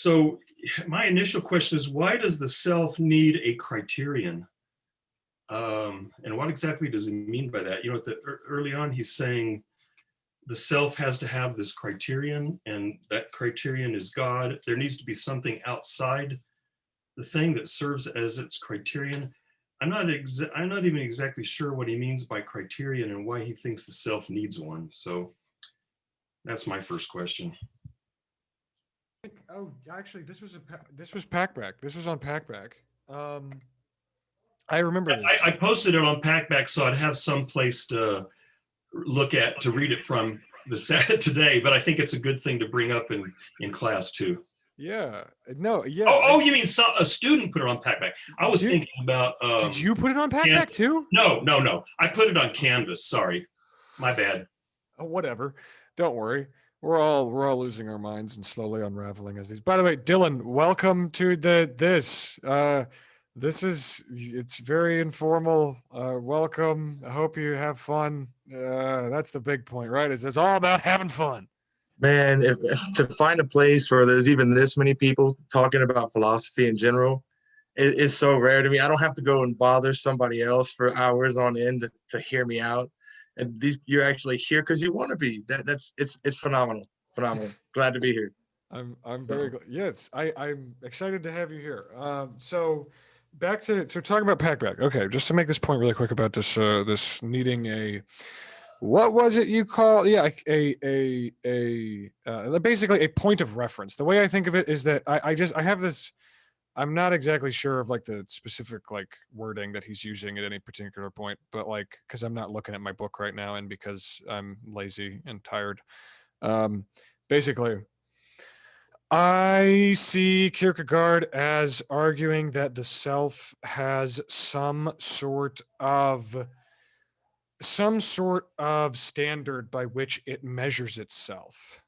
So my initial question is, why does the self need a criterion? And what exactly does he mean by that? Early on, he's saying the self has to have this criterion, and that criterion is God. There needs to be something outside the thing that serves as its criterion. I'm not even exactly sure what he means by criterion and why he thinks the self needs one. So that's my first question. Oh, actually, this was Packback. This was on Packback. I remember this. I posted it on Packback, so I'd have some place to look at, to read it from today, but I think it's a good thing to bring up in class too. Yeah. No, yeah. Oh, you mean a student put it on Packback? I was thinking about... did you put it on Packback too? No. I put it on Canvas. Sorry. My bad. Oh, whatever. Don't worry. We're all losing our minds and slowly unraveling as these. By the way, Dylan, welcome to this. It's very informal. Welcome. I hope you have fun. That's the big point, right? It's all about having fun. Man, to find a place where there's even this many people talking about philosophy in general, it is so rare to me. I don't have to go and bother somebody else for hours on end to hear me out. And you're actually here because you want to be. It's phenomenal. Glad to be here. I'm very glad. Yes, I'm excited to have you here. So back to talking about Packback. Okay, just to make this point really quick about this needing a, what was it you call? Yeah, basically a point of reference. The way I think of it is that I have this. I'm not exactly sure of like the specific like wording that he's using at any particular point, but like, because I'm not looking at my book right now and because I'm lazy and tired. Basically, I see Kierkegaard as arguing that the self has some sort of standard by which it measures itself.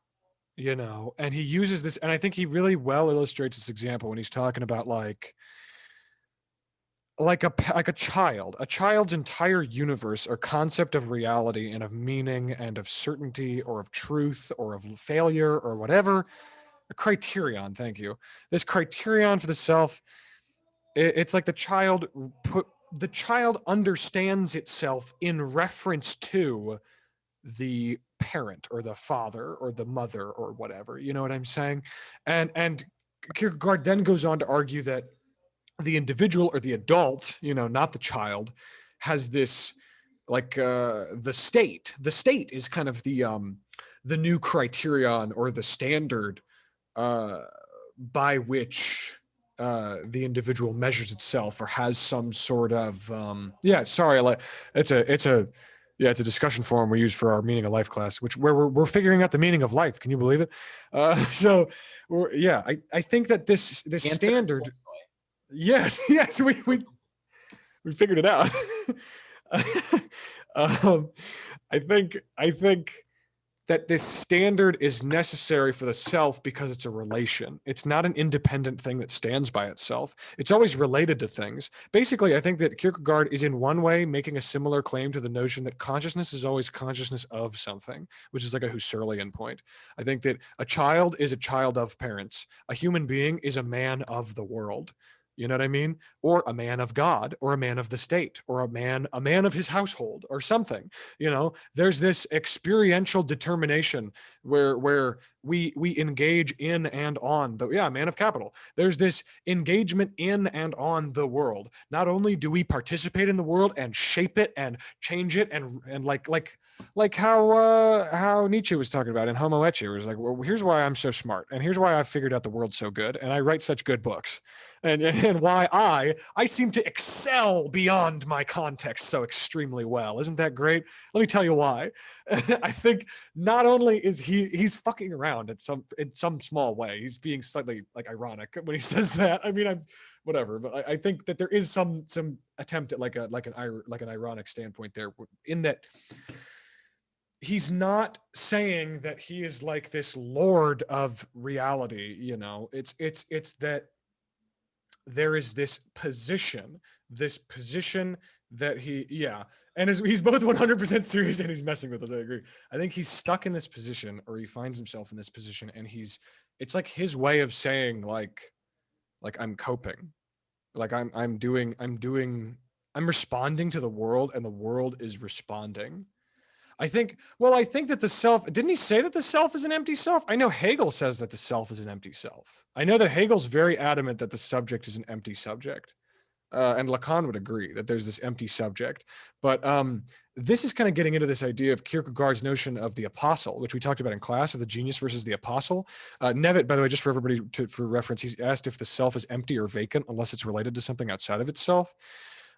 And he uses this, and I think he really well illustrates this example when he's talking about like a child's entire universe or concept of reality and of meaning and of certainty or of truth or of failure or whatever, a criterion. Thank you. This criterion for the self, it's like the child understands itself in reference to the parent or the father or the mother or whatever, you know what I'm saying? And Kierkegaard then goes on to argue that the individual or the adult, not the child, has this like the state is kind of the new criterion or the standard by which the individual measures itself or has some sort of it's a discussion forum we use for our meaning of life class, where we're figuring out the meaning of life. Can you believe it? I think that this standard. Yes, we figured it out. I think that this standard is necessary for the self because it's a relation. It's not an independent thing that stands by itself. It's always related to things. Basically, I think that Kierkegaard is in one way making a similar claim to the notion that consciousness is always consciousness of something, which is like a Husserlian point. I think that a child is a child of parents. A human being is a man of the world. You know what I mean? Or a man of God, or a man of the state, or a man of his household, or something. There's this experiential determination where we engage in and on a man of capital. There's this engagement in and on the world. Not only do we participate in the world and shape it and change it and like how Nietzsche was talking about in Homo Ecce, it was like, well, here's why I'm so smart, and here's why I figured out the world so good, and I write such good books. And why I seem to excel beyond my context so extremely well. Isn't that great? Let me tell you why. I think not only is he's fucking around in some small way. He's being slightly like ironic when he says that. I mean, I'm whatever, but I think that there is some attempt at like an ironic standpoint there, in that he's not saying that he is like this lord of reality. It's that there is this position that and he's both 100% serious and he's messing with us. I agree. I think he's stuck in this position, or he finds himself in this position, and it's like his way of saying like I'm coping, like I'm responding to the world, and the world is responding. I think that the self, didn't he say that the self is an empty self? I know Hegel says that the self is an empty self. I know that Hegel's very adamant that the subject is an empty subject. And Lacan would agree that there's this empty subject. But this is kind of getting into this idea of Kierkegaard's notion of the apostle, which we talked about in class, of the genius versus the apostle. Nevitt, by the way, just for everybody for reference, he's asked if the self is empty or vacant unless it's related to something outside of itself.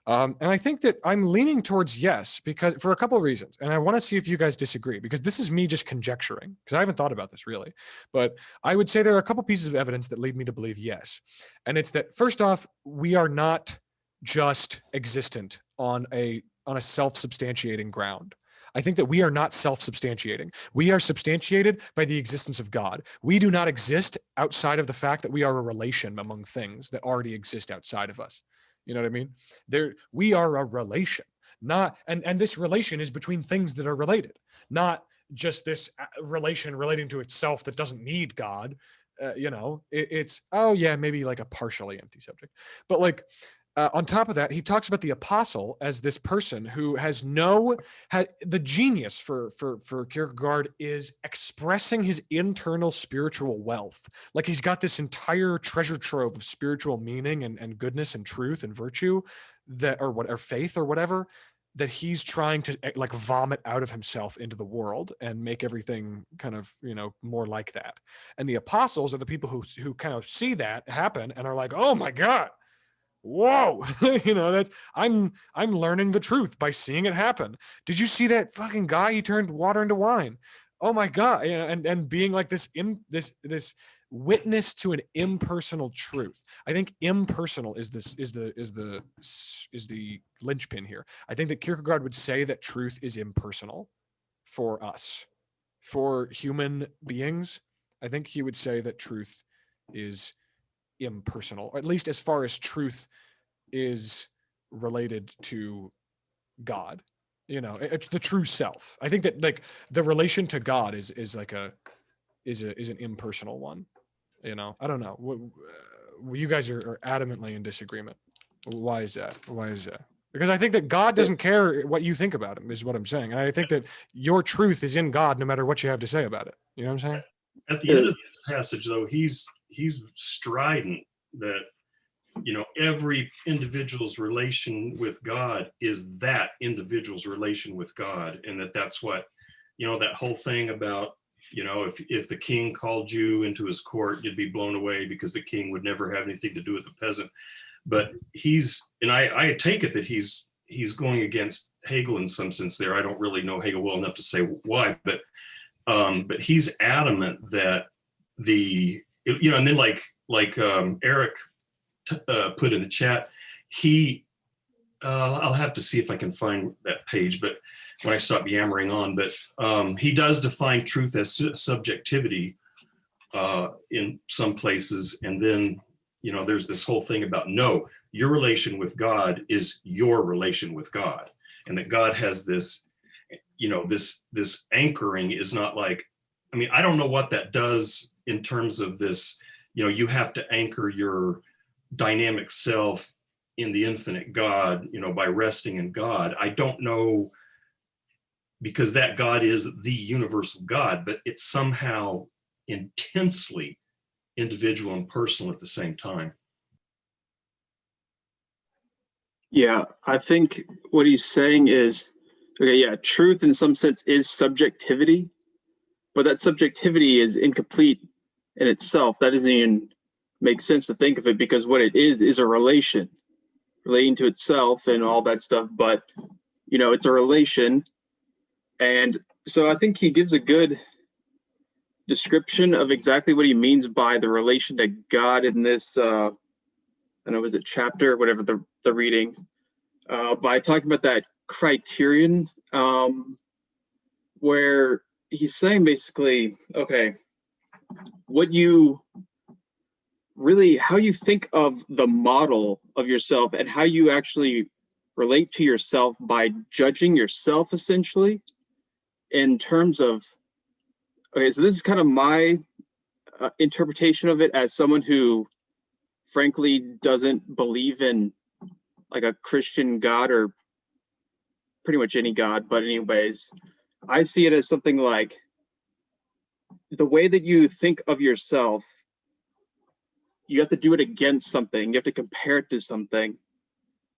And I think that I'm leaning towards yes, because for a couple of reasons. And I want to see if you guys disagree, because this is me just conjecturing, because I haven't thought about this really. But I would say there are a couple pieces of evidence that lead me to believe yes. And it's that, first off, we are not just existent on a self-substantiating ground. I think that we are not self-substantiating. We are substantiated by the existence of God. We do not exist outside of the fact that we are a relation among things that already exist outside of us. You know what I mean? We are a relation, and this relation is between things that are related, not just this relation relating to itself that doesn't need God. It's maybe like a partially empty subject, but like, on top of that, he talks about the apostle as this person who has the genius for Kierkegaard is expressing his internal spiritual wealth. Like he's got this entire treasure trove of spiritual meaning and goodness and truth and virtue or faith or whatever, that he's trying to like vomit out of himself into the world and make everything kind of, more like that. And the apostles are the people who kind of see that happen and are like, oh my God, whoa, that's I'm learning the truth by seeing it happen. Did you see that fucking guy? He turned water into wine. Oh my God. And being like this witness to an impersonal truth. I think impersonal is the linchpin here. I think that Kierkegaard would say that truth is impersonal for us, for human beings. I think he would say that truth is impersonal, or at least as far as truth is related to God. It's the true self. I think that like the relation to God is an impersonal one. I don't know. You guys are adamantly in disagreement. Why is that? Because I think that God doesn't care what you think about him, is what I'm saying. And I think that your truth is in God no matter what you have to say about it. You know what I'm saying? At the end of this passage, though, he's strident that every individual's relation with God is that individual's relation with God, and that's what that whole thing about if the king called you into his court, you'd be blown away because the king would never have anything to do with the peasant. But I take it that he's going against Hegel in some sense there. I don't really know Hegel well enough to say why, but he's adamant that and then like Eric put in the chat, I'll have to see if I can find that page, but when I stop yammering on, but he does define truth as subjectivity in some places. And then, there's this whole thing about, no, your relation with God is your relation with God. And that God has this, this anchoring is not like, I don't know what that does in terms of this, you have to anchor your dynamic self in the infinite God, by resting in God. I don't know, because that God is the universal God, but it's somehow intensely individual and personal at the same time. Yeah, I think what he's saying is, truth in some sense is subjectivity, but that subjectivity is incomplete in itself. That doesn't even make sense to think of it, because what it is a relation relating to itself and all that stuff. But, it's a relation. And so I think he gives a good description of exactly what he means by the relation to God in this, I don't know, was it chapter, whatever the reading, by talking about that criterion, where he's saying basically, okay, how you think of the model of yourself and how you actually relate to yourself by judging yourself, essentially, in terms of, okay, so this is kind of my interpretation of it as someone who frankly doesn't believe in like a Christian God or pretty much any God, but anyways, I see it as something like the way that you think of yourself, you have to do it against something, you have to compare it to something.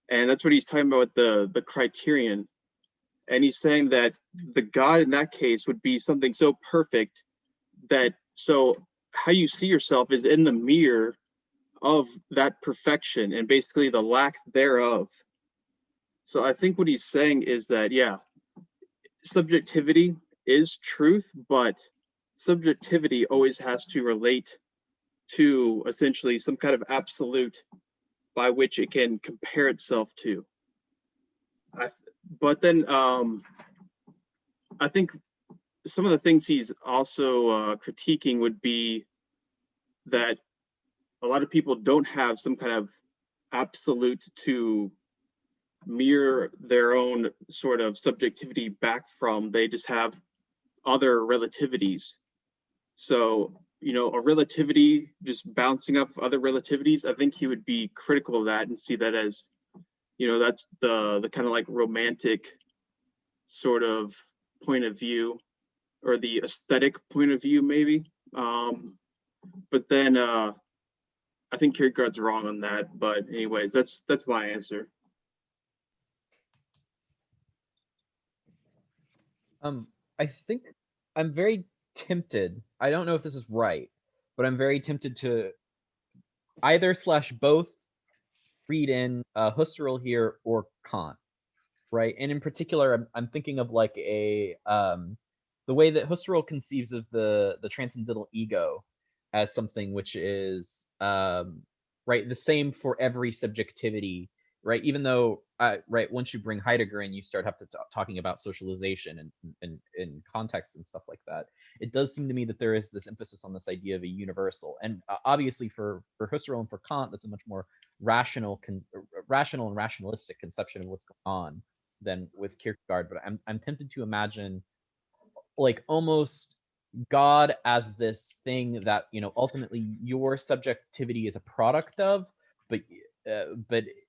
And that's what he's talking about with the criterion. And he's saying that the God in that case would be something so perfect that, so how you see yourself is in the mirror of that perfection and basically the lack thereof. So I think what he's saying is that, yeah, subjectivity is truth, but subjectivity always has to relate to essentially some kind of absolute by which it can compare itself to. But then I think some of the things he's also critiquing would be that a lot of people don't have some kind of absolute to mirror their own sort of subjectivity back from. They just have other relativities. So, you know, a relativity just bouncing off other relativities, I think he would be critical of that and see that as, you know, that's the kind of like romantic sort of point of view, or the aesthetic point of view, maybe. But then I think Kierkegaard's wrong on that. But anyways, that's my answer. I think I'm very tempted. I don't know if this is right, but I'm very tempted to either slash both read in Husserl here or Kant, right? And in particular, I'm thinking of like a the way that Husserl conceives of the transcendental ego as something which is right, the same for every subjectivity, right? Even though right, once you bring Heidegger in, you start talking about socialization and context and stuff like that. It does seem to me that there is this emphasis on this idea of a universal, and obviously for Husserl and for Kant, that's a much more rational and rationalistic conception of what's going on than with Kierkegaard. But I'm tempted to imagine like almost God as this thing that, you know, ultimately your subjectivity is a product of, but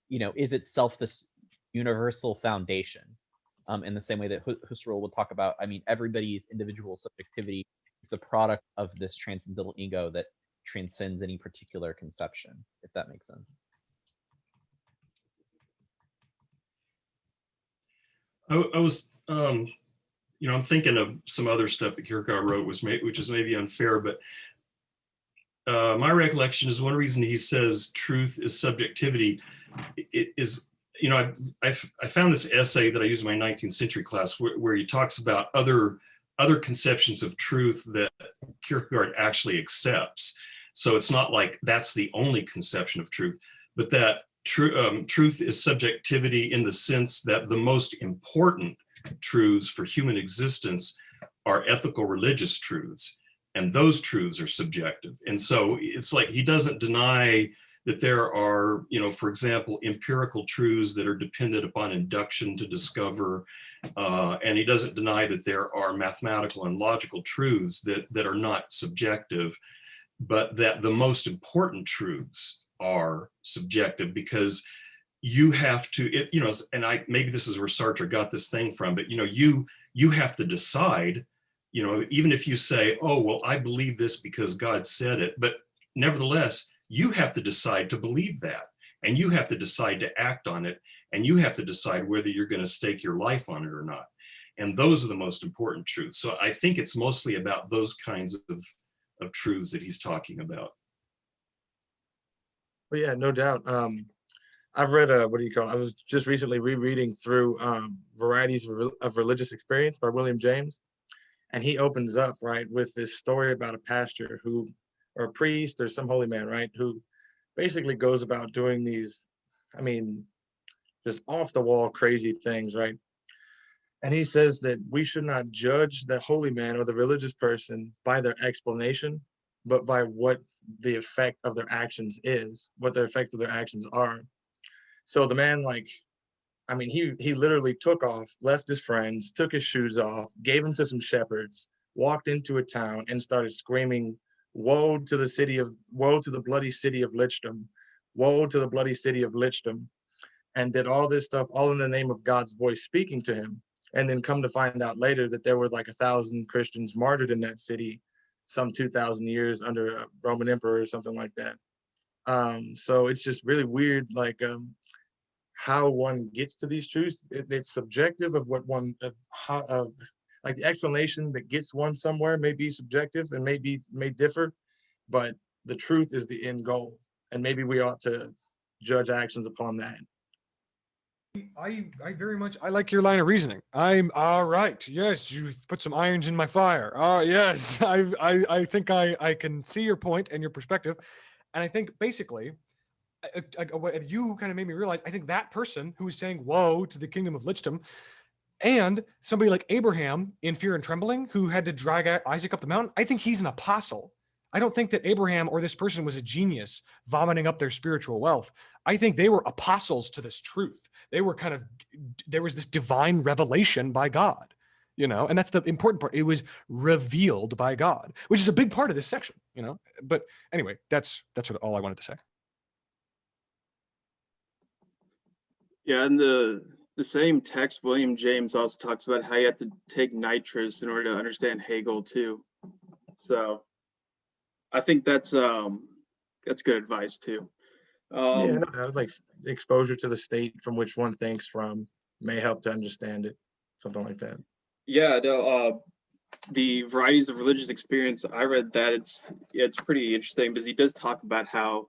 you know, is itself this universal foundation, in the same way that Husserl will talk about. I mean, everybody's individual subjectivity is the product of this transcendental ego that transcends any particular conception, if that makes sense. I was, you know, I'm thinking of some other stuff that Kierkegaard wrote, which is maybe unfair, but my recollection is one reason he says truth is subjectivity. It is, you know, I found this essay that I used in my 19th century class where he talks about other conceptions of truth that Kierkegaard actually accepts. So it's not like that's the only conception of truth, but that truth is subjectivity in the sense that the most important truths for human existence are ethical religious truths, and those truths are subjective. And so it's like he doesn't deny that there are, you know, for example, empirical truths that are dependent upon induction to discover, and he doesn't deny that there are mathematical and logical truths that are not subjective, but that the most important truths are subjective, because you have to, you know, and maybe this is where Sartre got this thing from, but, you know, you have to decide, you know, even if you say, oh, well, I believe this because God said it, but nevertheless, you have to decide to believe that, and you have to decide to act on it, and you have to decide whether you're going to stake your life on it or not. And those are the most important truths. So I think it's mostly about those kinds of truths that he's talking about. Well, yeah, no doubt. I've read what do you call it? I was just recently rereading through Varieties of Religious Experience by William James, and he opens up right with this story about a pastor who, or a priest or some holy man, right, who basically goes about doing these, I mean, just off the wall crazy things, right? And he says that we should not judge the holy man or the religious person by their explanation, but by what the effect of their actions is, what the effect of their actions are. So the man, like, I mean, he literally took off, left his friends, took his shoes off, gave them to some shepherds, walked into a town and started screaming, woe to the bloody city of Lichdom, woe to the bloody city of Lichdom, and did all this stuff all in the name of God's voice speaking to him. And then come to find out later that there were like 1,000 Christians martyred in that city, some 2,000 years under a Roman emperor or something like that. So it's just really weird, like how one gets to these truths. It's subjective of what one, of how, like the explanation that gets one somewhere may be subjective and may differ, but the truth is the end goal. And maybe we ought to judge actions upon that. I very much, I like your line of reasoning. I'm all right. Yes, you put some irons in my fire. Yes, I think I can see your point and your perspective. And I think basically, what you kind of made me realize, I think that person who was saying, woe to the kingdom of Lichdom, and somebody like Abraham in Fear and Trembling, who had to drag Isaac up the mountain, I think he's an apostle. I don't think that Abraham or this person was a genius vomiting up their spiritual wealth. I think they were apostles to this truth. They were there was this divine revelation by God, and that's the important part. It was revealed by God, which is a big part of this section, but anyway, that's all I wanted to say. Yeah, and the same text, William James also talks about how you have to take nitrous in order to understand Hegel too. So I think that's good advice too. Yeah, no doubt. Like exposure to the state from which one thinks from may help to understand it, something like that. Yeah, no, the Varieties of Religious Experience, I read that. It's pretty interesting because he does talk about how,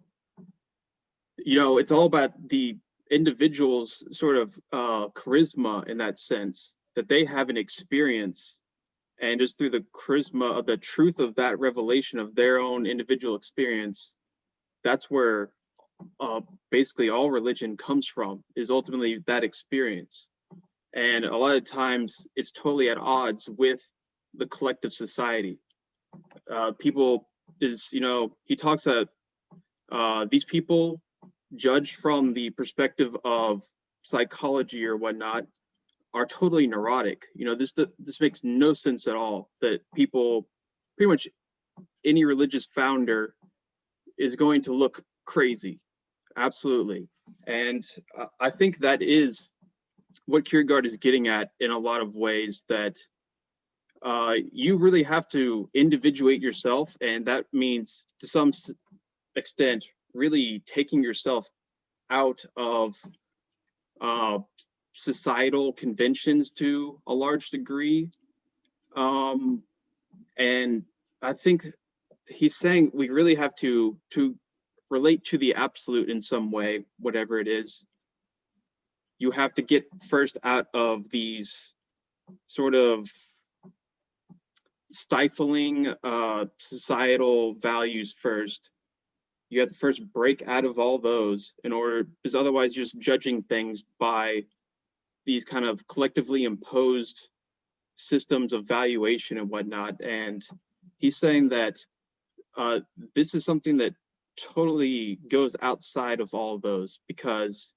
it's all about the individual's sort of charisma in that sense, that they have an experience, and just through the charisma of the truth of that revelation of their own individual experience, that's where basically all religion comes from, is ultimately that experience. And a lot of times it's totally at odds with the collective society. People he talks about these people judged from the perspective of psychology or whatnot are totally neurotic. This makes no sense at all, that people, pretty much any religious founder is going to look crazy. Absolutely. And I think that is what Kierkegaard is getting at in a lot of ways, that you really have to individuate yourself. And that means to some extent, really taking yourself out of societal conventions to a large degree. And I think he's saying we really have to relate to the absolute in some way, whatever it is. You have to get first out of these sort of stifling societal values first. You have to first break out of all those because otherwise you're just judging things by these kind of collectively imposed systems of valuation and whatnot. And he's saying that this is something that totally goes outside of all of those, because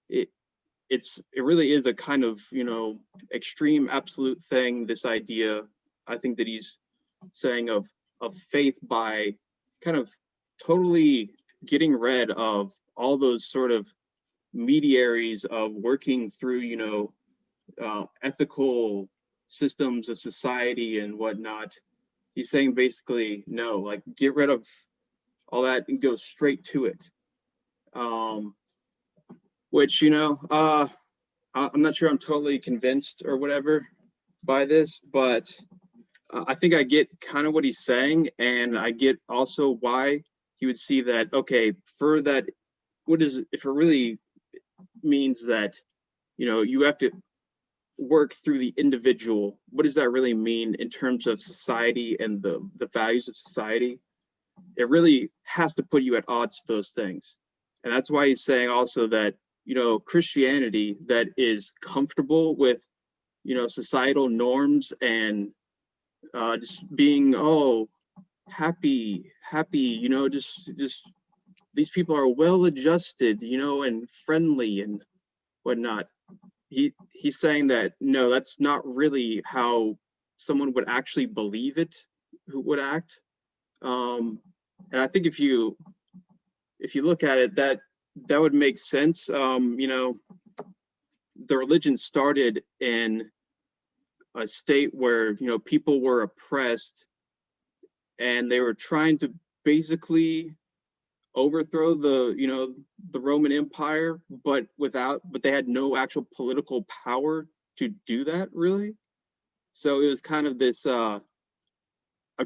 it really is a kind of extreme absolute thing, this idea, I think, that he's saying of faith by kind of totally getting rid of all those sort of mediaries of working through ethical systems of society and whatnot. He's saying basically, no, like, get rid of all that and go straight to it. Which, I'm not sure I'm totally convinced or whatever by this, but I think I get kind of what he's saying, and I get also why he would see that, okay, for that, if it really means that, you have to work through the individual, what does that really mean in terms of society and the values of society? It really has to put you at odds to those things. And that's why he's saying also that, Christianity that is comfortable with, societal norms and just being, happy, just these people are well adjusted, and friendly, and whatnot. He's saying that no, that's not really how someone would actually believe it, who would act. And I think if you look at it, that would make sense. You know, the religion started in a state where, you know, people were oppressed and they were trying to basically overthrow the, you know, the Roman Empire, but they had no actual political power to do that, really. So it was kind of this, I'm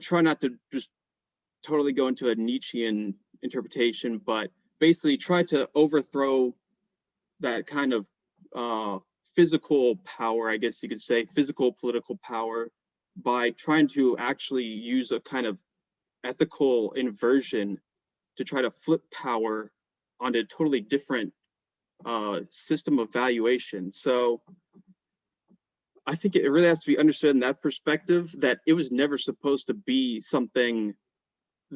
trying not to just totally go into a Nietzschean interpretation, but basically try to overthrow that kind of physical power, I guess you could say, physical political power, by trying to actually use a kind of ethical inversion to try to flip power onto a totally different system of valuation. So I think it really has to be understood in that perspective, that it was never supposed to be something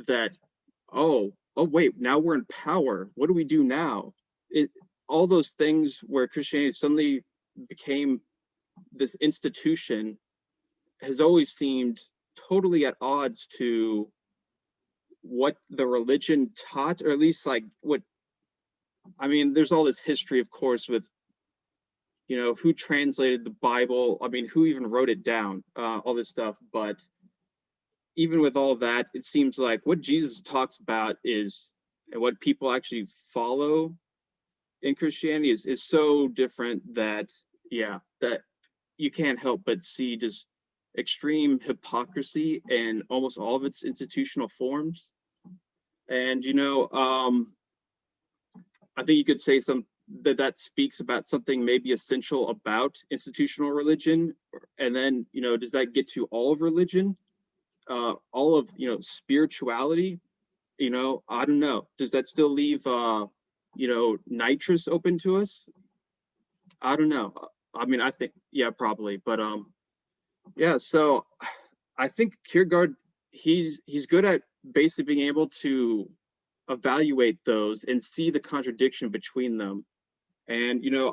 that, oh wait, now we're in power. What do we do now? All those things where Christianity suddenly became this institution has always seemed totally at odds to what the religion taught, or at least like what, I mean, there's all this history, of course, with, you know, who translated the Bible. I mean, who even wrote it down, all this stuff. But even with all that, it seems like what Jesus talks about is, and what people actually follow in Christianity is so different that, yeah, that you can't help but see just extreme hypocrisy in almost all of its institutional forms. And, you know, I think you could say that speaks about something maybe essential about institutional religion. And then, you know, does that get to all of religion? All of, you know, spirituality? You know, I don't know. Does that still leave, you know, nitrous open to us? I don't know. I mean, I think, yeah, probably. But yeah, so I think Kierkegaard, he's good at basically being able to evaluate those and see the contradiction between them. And, you know,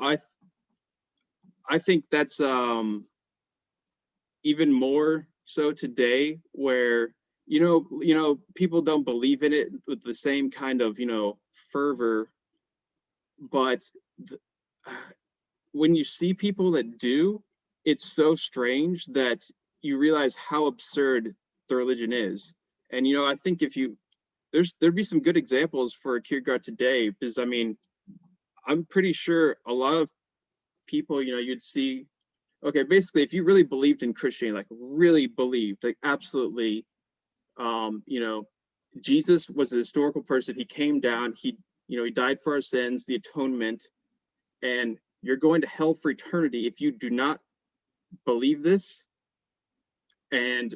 I think that's even more so today, where, you know, people don't believe in it with the same kind of, you know, fervor. But when you see people that do, it's so strange that you realize how absurd the religion is. And, you know, I think if you, there'd be some good examples for Kierkegaard today, because I mean, I'm pretty sure a lot of people, you know, you'd see, okay, basically, if you really believed in Christianity, like really believed, like absolutely, you know, Jesus was a historical person. He came down, you know, he died for our sins, the atonement, and you're going to hell for eternity if you do not believe this. And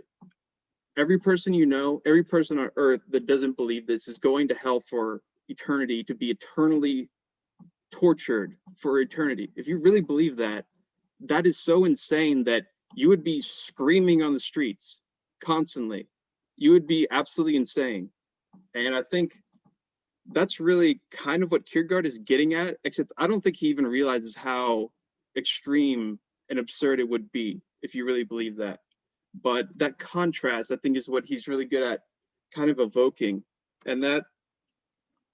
every person, you know, every person on earth that doesn't believe this is going to hell for eternity, to be eternally tortured for eternity. If you really believe that, that is so insane that you would be screaming on the streets constantly. You would be absolutely insane. And I think that's really kind of what Kierkegaard is getting at, except I don't think he even realizes how extreme and absurd it would be if you really believe that. But that contrast, I think, is what he's really good at kind of evoking. And that,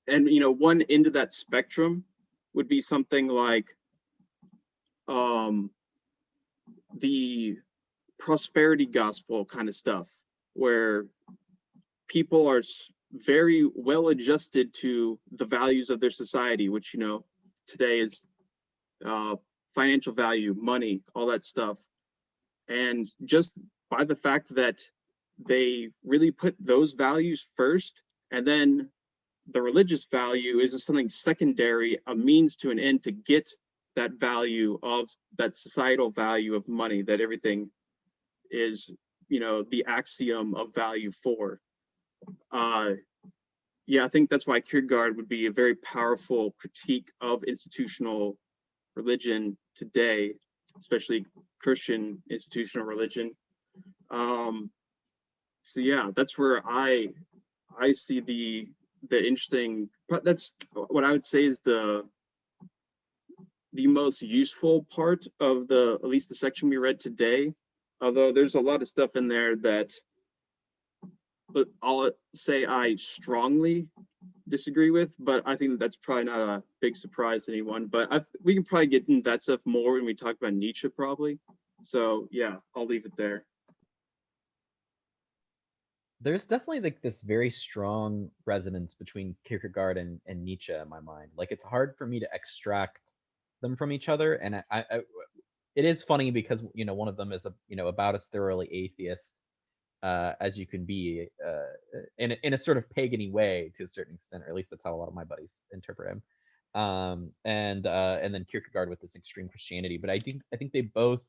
and, you know, one end of that spectrum would be something like the prosperity gospel kind of stuff, where people are very well adjusted to the values of their society, which, you know, today is financial value, money, all that stuff. And just by the fact that they really put those values first, and then the religious value is something secondary, a means to an end to get that value of that societal value of money, that everything is, you know, the axiom of value for. Yeah, I think that's why Kierkegaard would be a very powerful critique of institutional religion today, especially Christian institutional religion. So yeah, that's where I see the interesting, that's what I would say is the the most useful part of at least the section we read today. Although there's a lot of stuff in there that, but I'll say I strongly disagree with, but I think that's probably not a big surprise to anyone. But we can probably get into that stuff more when we talk about Nietzsche, probably. So yeah, I'll leave it there. There's definitely like this very strong resonance between Kierkegaard and Nietzsche in my mind. Like it's hard for me to extract them from each other, and it is funny because one of them is about as thoroughly atheist as you can be, in a sort of pagany way to a certain extent, or at least that's how a lot of my buddies interpret him. And then Kierkegaard with this extreme Christianity. But I think they both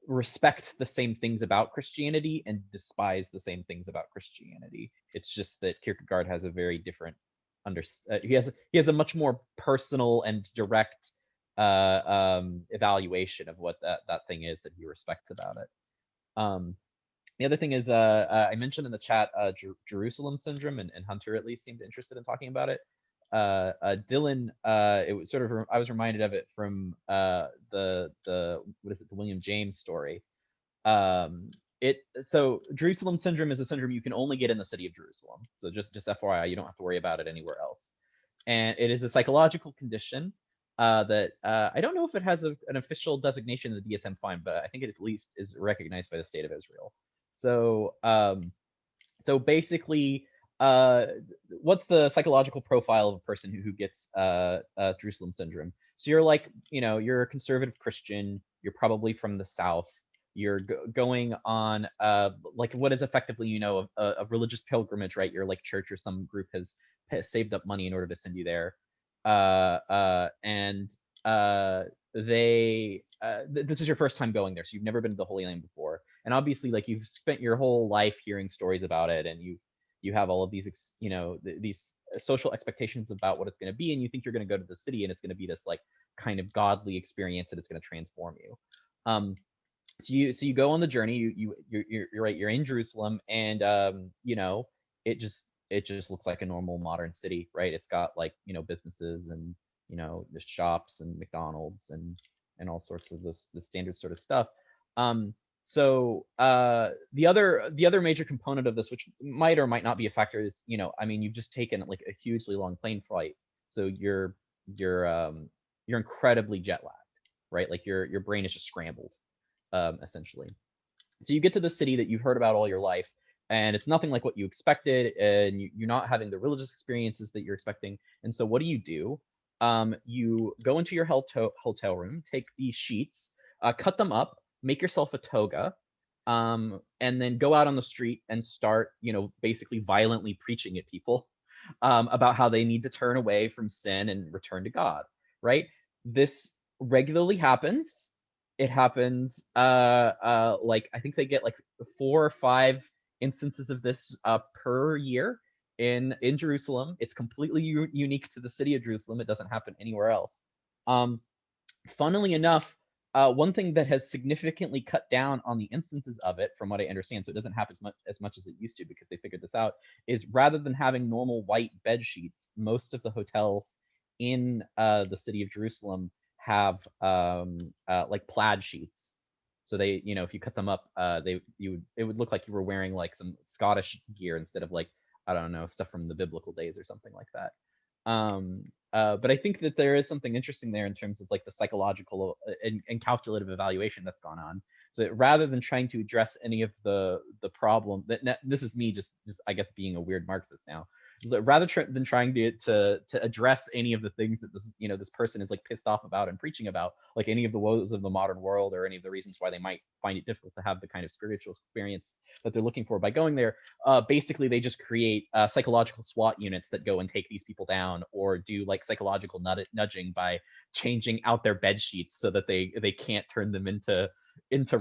respect the same things about Christianity and despise the same things about Christianity. It's just that Kierkegaard has a very different he has a much more personal and direct evaluation of what that thing is that he respects about it. The other thing is, I mentioned in the chat Jerusalem syndrome, and Hunter at least seemed interested in talking about it. Dylan, it was sort of, I was reminded of it from the what is it, the William James story. So Jerusalem syndrome is a syndrome you can only get in the city of Jerusalem. So just FYI, you don't have to worry about it anywhere else. And it is a psychological condition that I don't know if it has an official designation in the DSM-5, but I think it at least is recognized by the state of Israel. So so basically, what's the psychological profile of a person who gets Jerusalem syndrome? So you're like, you're a conservative Christian, you're probably from the South, you're going on like what is effectively, a religious pilgrimage, right? Your like church or some group has saved up money in order to send you there. And this is your first time going there, so you've never been to the Holy Land before, and obviously like you've spent your whole life hearing stories about it, and you have all of these these social expectations about what it's going to be, and you think you're going to go to the city and it's going to be this like kind of godly experience and it's going to transform you. So you go on the journey, you're right, you're in Jerusalem, and it just looks like a normal modern city, right? It's got like businesses and the shops and McDonald's and all sorts of the standard sort of stuff. So the other major component of this, which might or might not be a factor, is I mean, you've just taken like a hugely long plane flight, so you're incredibly jet lagged, right? Like your brain is just scrambled, essentially. So you get to the city that you've heard about all your life, and it's nothing like what you expected, and you're not having the religious experiences that you're expecting. And so what do? You go into your hotel room, take these sheets, cut them up, make yourself a toga, and then go out on the street and start, basically violently preaching at people about how they need to turn away from sin and return to God, right? This regularly happens. It happens, like, I think they get like 4 or 5 instances of this per year in Jerusalem. It's completely unique to the city of Jerusalem. It doesn't happen anywhere else. Funnily enough, one thing that has significantly cut down on the instances of it, from what I understand, so it doesn't happen as much as it used to because they figured this out, is rather than having normal white bed sheets, most of the hotels in the city of Jerusalem have like plaid sheets. So they, if you cut them up, it would look like you were wearing like some Scottish gear instead of like, I don't know, stuff from the biblical days or something like that. But I think that there is something interesting there in terms of like the psychological and calculative evaluation that's gone on. So rather than trying to address any of the problem, this is me just I guess being a weird Marxist now. So rather than trying to address any of the things that this person is like pissed off about and preaching about, like any of the woes of the modern world or any of the reasons why they might find it difficult to have the kind of spiritual experience that they're looking for by going there, basically they just create psychological SWAT units that go and take these people down, or do like psychological nudging by changing out their bed sheets so that they can't turn them into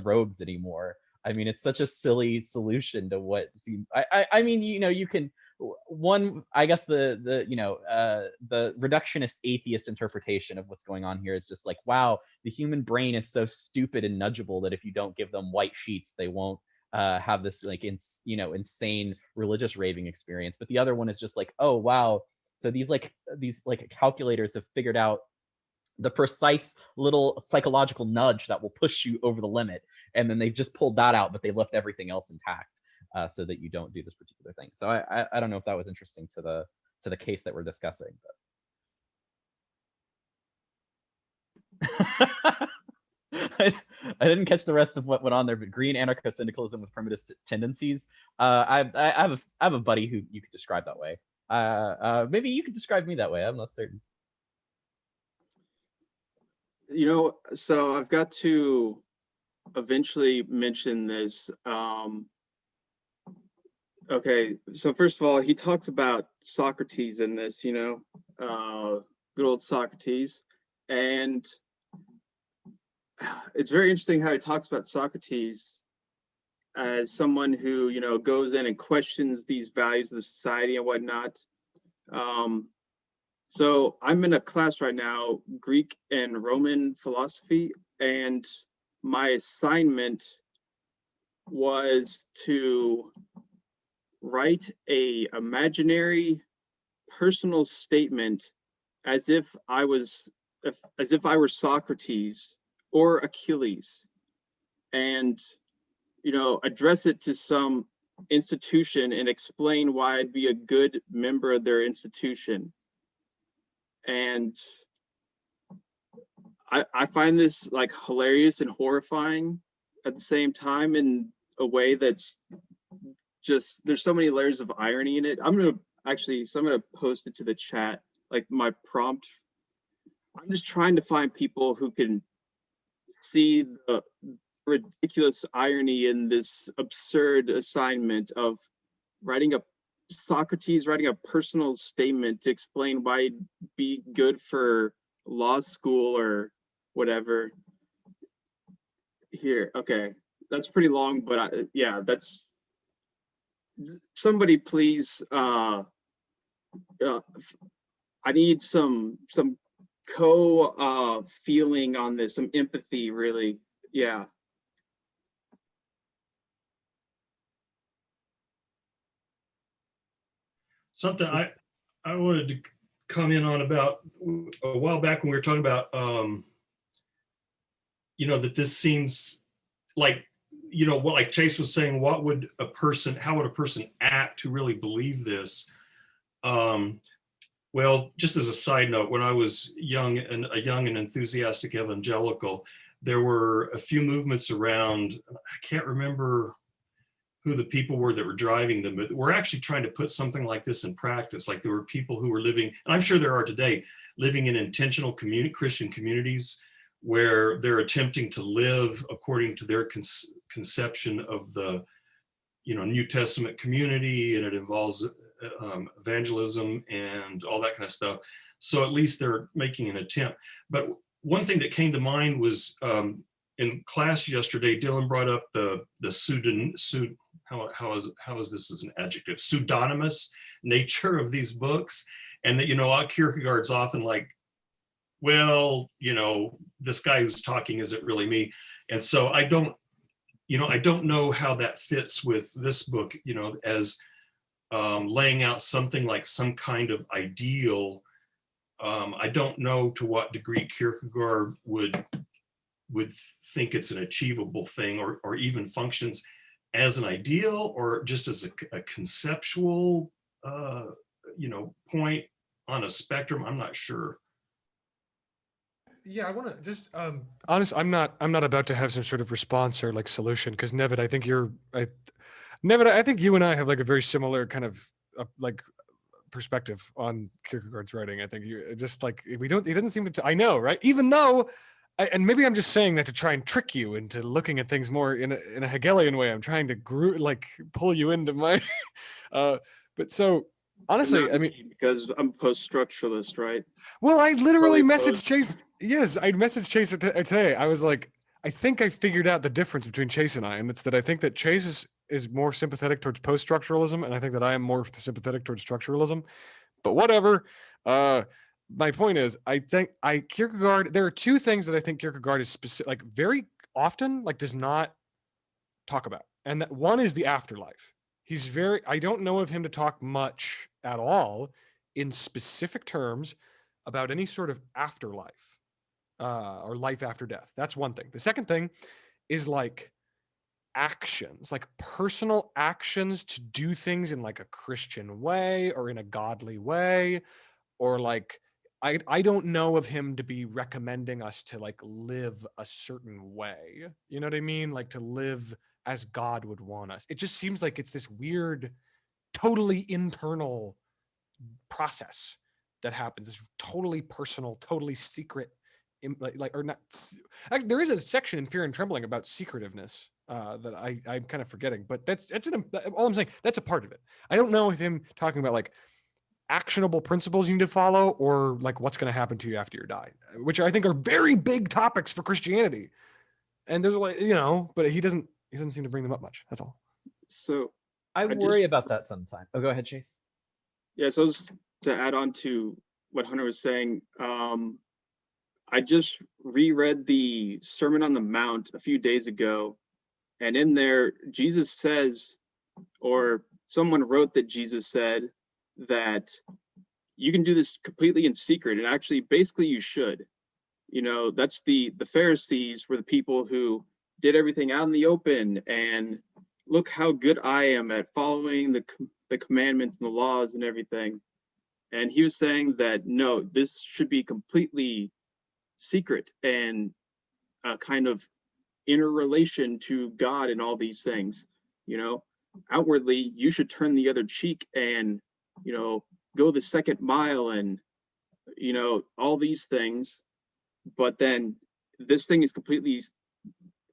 robes anymore. I mean, it's such a silly solution to what seems. I mean, you can. One, I guess the reductionist atheist interpretation of what's going on here is just like, wow, the human brain is so stupid and nudgeable that if you don't give them white sheets, they won't have this like insane religious raving experience. But the other one is just like, oh wow, so these calculators have figured out the precise little psychological nudge that will push you over the limit. And then they've just pulled that out, but they left everything else intact so that you don't do this particular thing. So I don't know if that was interesting to the case that we're discussing. But I didn't catch the rest of what went on there, but green anarcho-syndicalism with primitive tendencies. I have a buddy who you could describe that way. Maybe you could describe me that way. I'm not certain. You know, so I've got to eventually mention this. Okay, so first of all, he talks about Socrates in this, you know, good old Socrates. And it's very interesting how he talks about Socrates as someone who, you know, goes in and questions these values of the society and whatnot. So I'm in a class right now, Greek and Roman philosophy, and my assignment was to write a imaginary personal statement as if I were Socrates or Achilles, and, you know, address it to some institution and explain why I'd be a good member of their institution. And I find this like hilarious and horrifying at the same time, in a way that's just, there's so many layers of irony in it. I'm gonna post it to the chat, like my prompt. I'm just trying to find people who can see the ridiculous irony in this absurd assignment of Socrates writing a personal statement to explain why it'd be good for law school or whatever. Here, okay, that's pretty long, but yeah, that's, somebody please, I need some feeling on this, some empathy, really. Yeah. Something I wanted to comment on about a while back when we were talking about, you know, that this seems like, you know, what, like Chase was saying, how would a person act to really believe this? Well, just as a side note, when I was a young and enthusiastic evangelical, there were a few movements around, I can't remember who the people were that were driving them, but we're actually trying to put something like this in practice. Like there were people who were living, and I'm sure there are today, living in intentional Christian communities where they're attempting to live according to their conception of the, you know, New Testament community, and it involves evangelism and all that kind of stuff. So at least they're making an attempt. But one thing that came to mind was in class yesterday, Dylan brought up the how is this as an adjective, pseudonymous nature of these books, and that, you know, Kierkegaard's often like, well, you know, this guy who's talking isn't really me. And so I don't know how that fits with this book, you know, as laying out something like some kind of ideal. I don't know to what degree Kierkegaard would think it's an achievable thing, or even functions as an ideal, or just as a conceptual, you know, point on a spectrum. I'm not sure. Yeah, I want to just honest. I'm not about to have some sort of response or like solution, because Nevid, I think I think you and I have like a very similar kind of like perspective on Kierkegaard's writing. I think you just like, he doesn't seem to, I know, right? Even though, and maybe I'm just saying that to try and trick you into looking at things more in a Hegelian way. I'm trying to pull you into my, but so honestly, I mean, because I'm post-structuralist, right? well, I literally Totally messaged Chase. Yes, I messaged Chase today. I was like, I think I figured out the difference between Chase and I, and it's that I think that Chase is more sympathetic towards post-structuralism, and I think that I am more sympathetic towards structuralism. But whatever. My point is, I think Kierkegaard. There are two things that I think Kierkegaard is like very often does not talk about, and that one is the afterlife. I don't know of him to talk much at all in specific terms about any sort of afterlife. or life after death. That's one thing. The second thing is like actions, like personal actions to do things in like a Christian way or in a godly way, or like I don't know of him to be recommending us to like live a certain way. You know what I mean? Like to live as God would want us. It just seems like it's this weird, totally internal process that happens. This totally personal, totally secret, like or not. There is a section in Fear and Trembling about secretiveness that I'm kind of forgetting, but that's all I'm saying. That's a part of it. I don't know if him talking about like actionable principles you need to follow or like what's going to happen to you after you die, which I think are very big topics for Christianity. And there's like, but he doesn't seem to bring them up much. That's all. So I I worry just- about that sometimes. Oh, go ahead, Chase. yeah, so just to add on to what Hunter was saying, I just reread the Sermon on the Mount a few days ago, and in there, Jesus says, or someone wrote that Jesus said that you can do this completely in secret, and actually, basically, you should. That's the Pharisees were the people who did everything out in the open, and look how good I am at following the commandments and the laws and everything. And he was saying that no, this should be completely secret and a kind of inner relation to God and all these things. Outwardly, you should turn the other cheek and, go the second mile and, all these things. But then this thing is completely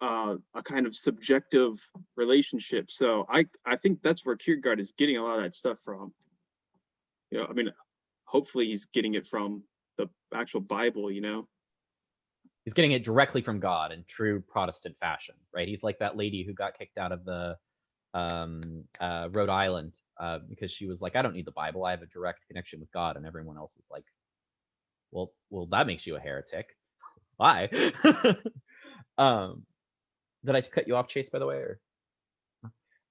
a kind of subjective relationship. So I think that's where Kierkegaard is getting a lot of that stuff from. I mean, hopefully he's getting it from the actual Bible, He's getting it directly from God in true Protestant fashion, right? He's like that lady who got kicked out of the Rhode Island because she was like, I don't need the Bible. I have a direct connection with God. And everyone else was like, well, that makes you a heretic. Why? Did I cut you off, Chase, by the way?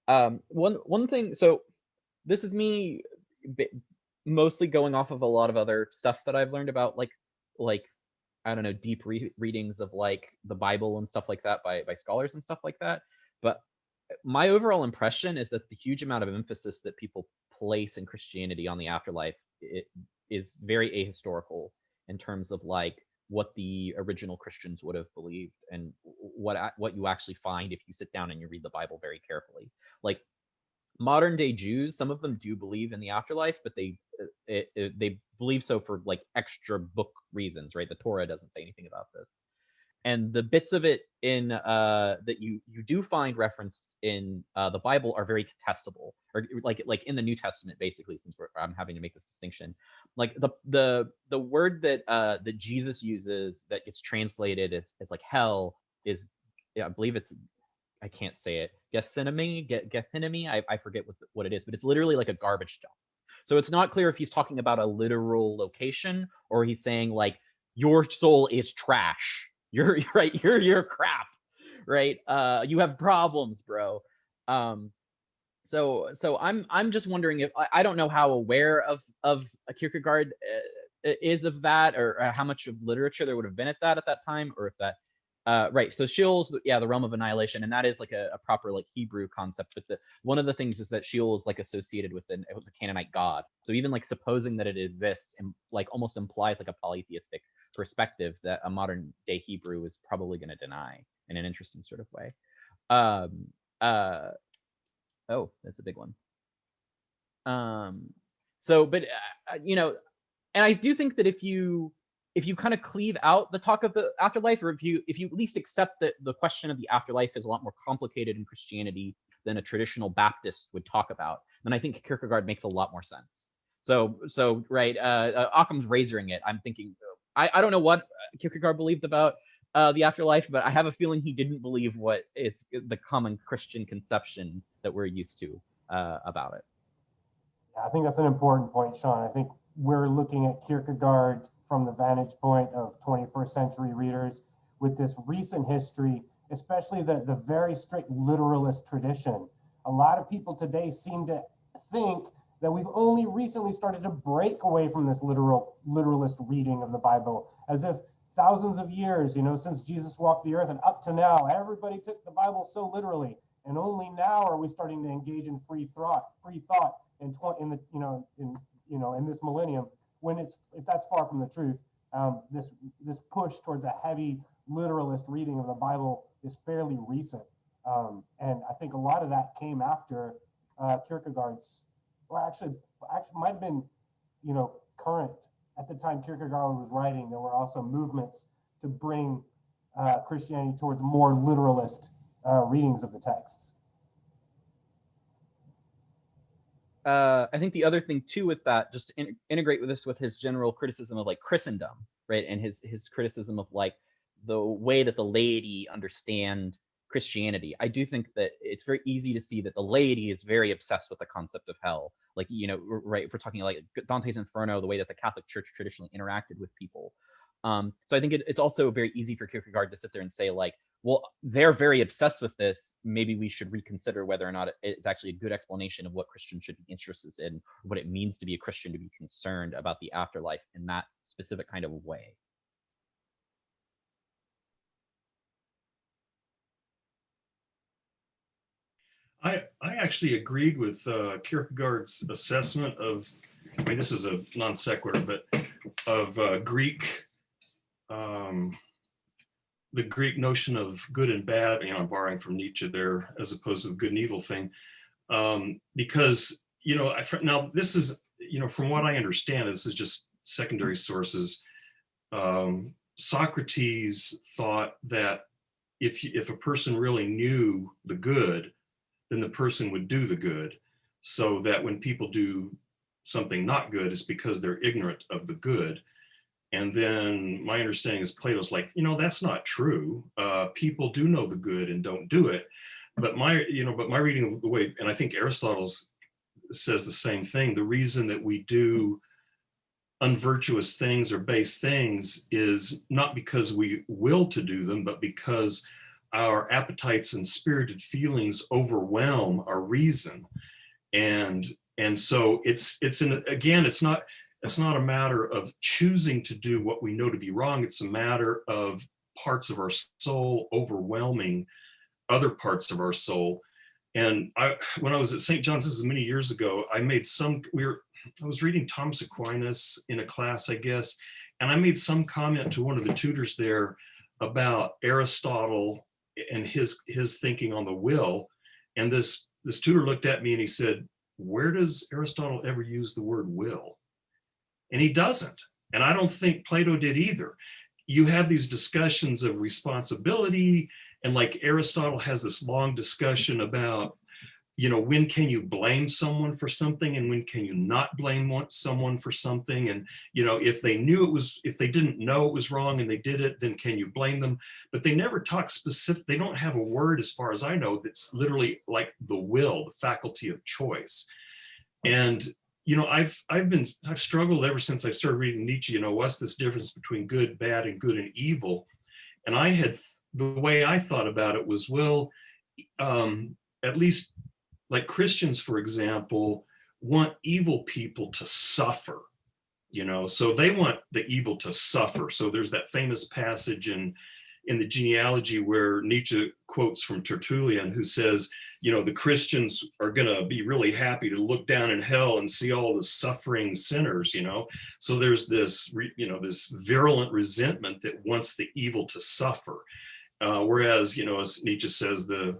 Or one thing. So this is me mostly going off of a lot of other stuff that I've learned about, like I don't know, deep readings of like the Bible and stuff like that by scholars and stuff like that. But my overall impression is that the huge amount of emphasis that people place in Christianity on the afterlife is very ahistorical in terms of like what the original Christians would have believed and what you actually find if you sit down and you read the Bible very carefully. Like modern day Jews, some of them do believe in the afterlife, but they believe so for like extra book reasons, right? The Torah doesn't say anything about this, and the bits of it in that you do find referenced in the Bible are very contestable, or like in the New Testament, basically. Since I'm having to make this distinction, like the word that Jesus uses that gets translated as like hell is, I believe it's, I can't say it, Gethsemane. I forget what it is, but it's literally like a garbage dump. So it's not clear if he's talking about a literal location or he's saying like your soul is trash. You're right. You're crap. Right. You have problems, bro. So I'm just wondering if I don't know how aware of Kierkegaard is of that, or how much of literature there would have been at that time, or if that. Right. So Sheol's, yeah, the realm of annihilation, and that is like a proper like Hebrew concept. But one of the things is that Sheol is like associated with a Canaanite god. So even like supposing that it exists and like almost implies like a polytheistic perspective that a modern day Hebrew is probably going to deny in an interesting sort of way. Oh, that's a big one. So, but and I do think that if you kind of cleave out the talk of the afterlife, or if you at least accept that the question of the afterlife is a lot more complicated in Christianity than a traditional Baptist would talk about, then I think Kierkegaard makes a lot more sense. So right, Occam's razoring it. I'm thinking, I don't know what Kierkegaard believed about the afterlife, but I have a feeling he didn't believe what is the common Christian conception that we're used to about it. I think that's an important point, Sean. I think we're looking at Kierkegaard from the vantage point of 21st century readers with this recent history, especially the very strict literalist tradition. A lot of people today seem to think that we've only recently started to break away from this literalist reading of the Bible, as if thousands of years, since Jesus walked the earth and up to now, everybody took the Bible so literally, and only now are we starting to engage in free thought in this millennium, when that's far from the truth. This push towards a heavy literalist reading of the Bible is fairly recent, and I think a lot of that came after Kierkegaard's, or actually might have been, current. At the time Kierkegaard was writing, there were also movements to bring Christianity towards more literalist readings of the texts. I think the other thing too with that, just to integrate with this with his general criticism of like Christendom, right, and his criticism of like the way that the laity understand Christianity. I do think that it's very easy to see that the laity is very obsessed with the concept of hell. Like, right, if we're talking like Dante's Inferno, the way that the Catholic Church traditionally interacted with people. So I think it's also very easy for Kierkegaard to sit there and say like, well, they're very obsessed with this. Maybe we should reconsider whether or not it's actually a good explanation of what Christians should be interested in, what it means to be a Christian, to be concerned about the afterlife in that specific kind of way. I actually agreed with Kierkegaard's assessment of, I mean, this is a non sequitur, but of Greek, the Greek notion of good and bad, I'm borrowing from Nietzsche there, as opposed to the good and evil thing. Because, now this is, from what I understand, this is just secondary sources. Socrates thought that if a person really knew the good, then the person would do the good, so that when people do something not good, it's because they're ignorant of the good. And then my understanding is Plato's like, that's not true. People do know the good and don't do it. But my reading of the way, and I think Aristotle says the same thing, the reason that we do unvirtuous things or base things is not because we will to do them, but because our appetites and spirited feelings overwhelm our reason. And so it's not a matter of choosing to do what we know to be wrong. It's a matter of parts of our soul overwhelming other parts of our soul. And when I was at St. John's, this is many years ago, I was reading Thomas Aquinas in a class, I guess, and I made some comment to one of the tutors there about Aristotle and his thinking on the will. And this tutor looked at me and he said, "Where does Aristotle ever use the word will?" And he doesn't. And I don't think Plato did either. You have these discussions of responsibility, and like Aristotle has this long discussion about, when can you blame someone for something and when can you not blame someone for something? And, if they didn't know it was wrong and they did it, then can you blame them? But they never talk specific, they don't have a word, as far as I know, that's literally like the will, the faculty of choice. And, I've struggled ever since I started reading Nietzsche, what's this difference between good, bad, and good and evil? And the way I thought about it was, well, at least like Christians, for example, want evil people to suffer, so they want the evil to suffer. So there's that famous passage in the genealogy where Nietzsche quotes from Tertullian, who says, the Christians are going to be really happy to look down in hell and see all the suffering sinners, So there's this, this virulent resentment that wants the evil to suffer. Whereas, as Nietzsche says, the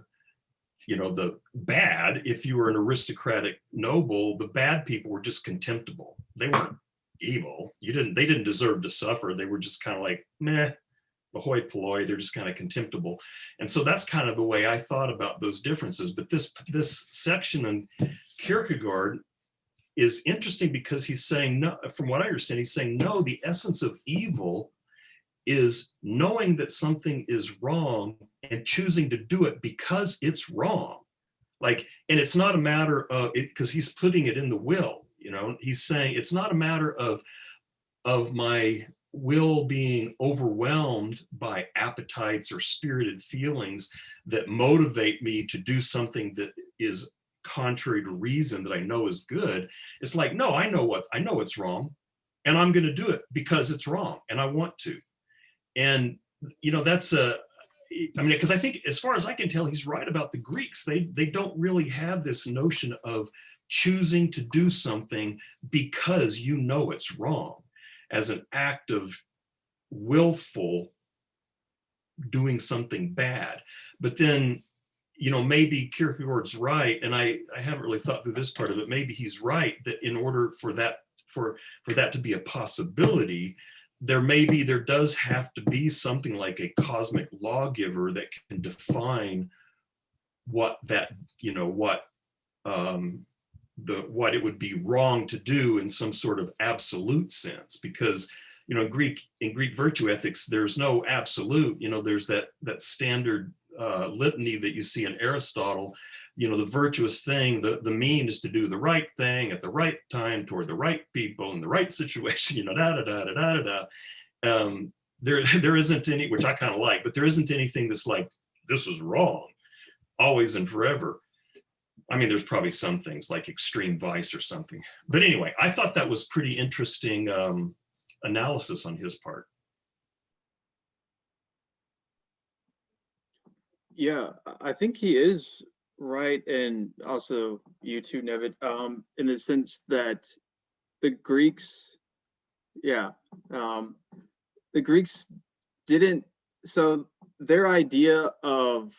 bad, if you were an aristocratic noble, the bad people were just contemptible. They weren't evil. They didn't deserve to suffer. They were just kind of like, meh, hoi polloi, they're just kind of contemptible. And so that's kind of the way I thought about those differences. But this section on Kierkegaard is interesting because he's saying, no, from what I understand, he's saying, no, the essence of evil is knowing that something is wrong and choosing to do it because it's wrong. And it's not a matter of it, because he's putting it in the will, he's saying it's not a matter of my will being overwhelmed by appetites or spirited feelings that motivate me to do something that is contrary to reason that I know is good. It's like, no, I know it's wrong, and I'm going to do it because it's wrong and I want to. And, that's because I think as far as I can tell, he's right about the Greeks. They don't really have this notion of choosing to do something because it's wrong, as an act of willful doing something bad. But then, maybe Kierkegaard's right, and I haven't really thought through this part of it. Maybe he's right that in order for that to be a possibility, there does have to be something like a cosmic lawgiver that can define what what it would be wrong to do in some sort of absolute sense. Because in Greek virtue ethics, there's no absolute. There's that standard litany that you see in Aristotle. The virtuous thing, the mean is to do the right thing at the right time toward the right people in the right situation. There isn't any, which I kind of like, but there isn't anything that's like, this is wrong always and forever. I mean, there's probably some things like extreme vice or something. But anyway, I thought that was pretty interesting analysis on his part. Yeah, I think he is right, and also you too, Nevid, in the sense that the Greeks, the Greeks didn't, so their idea of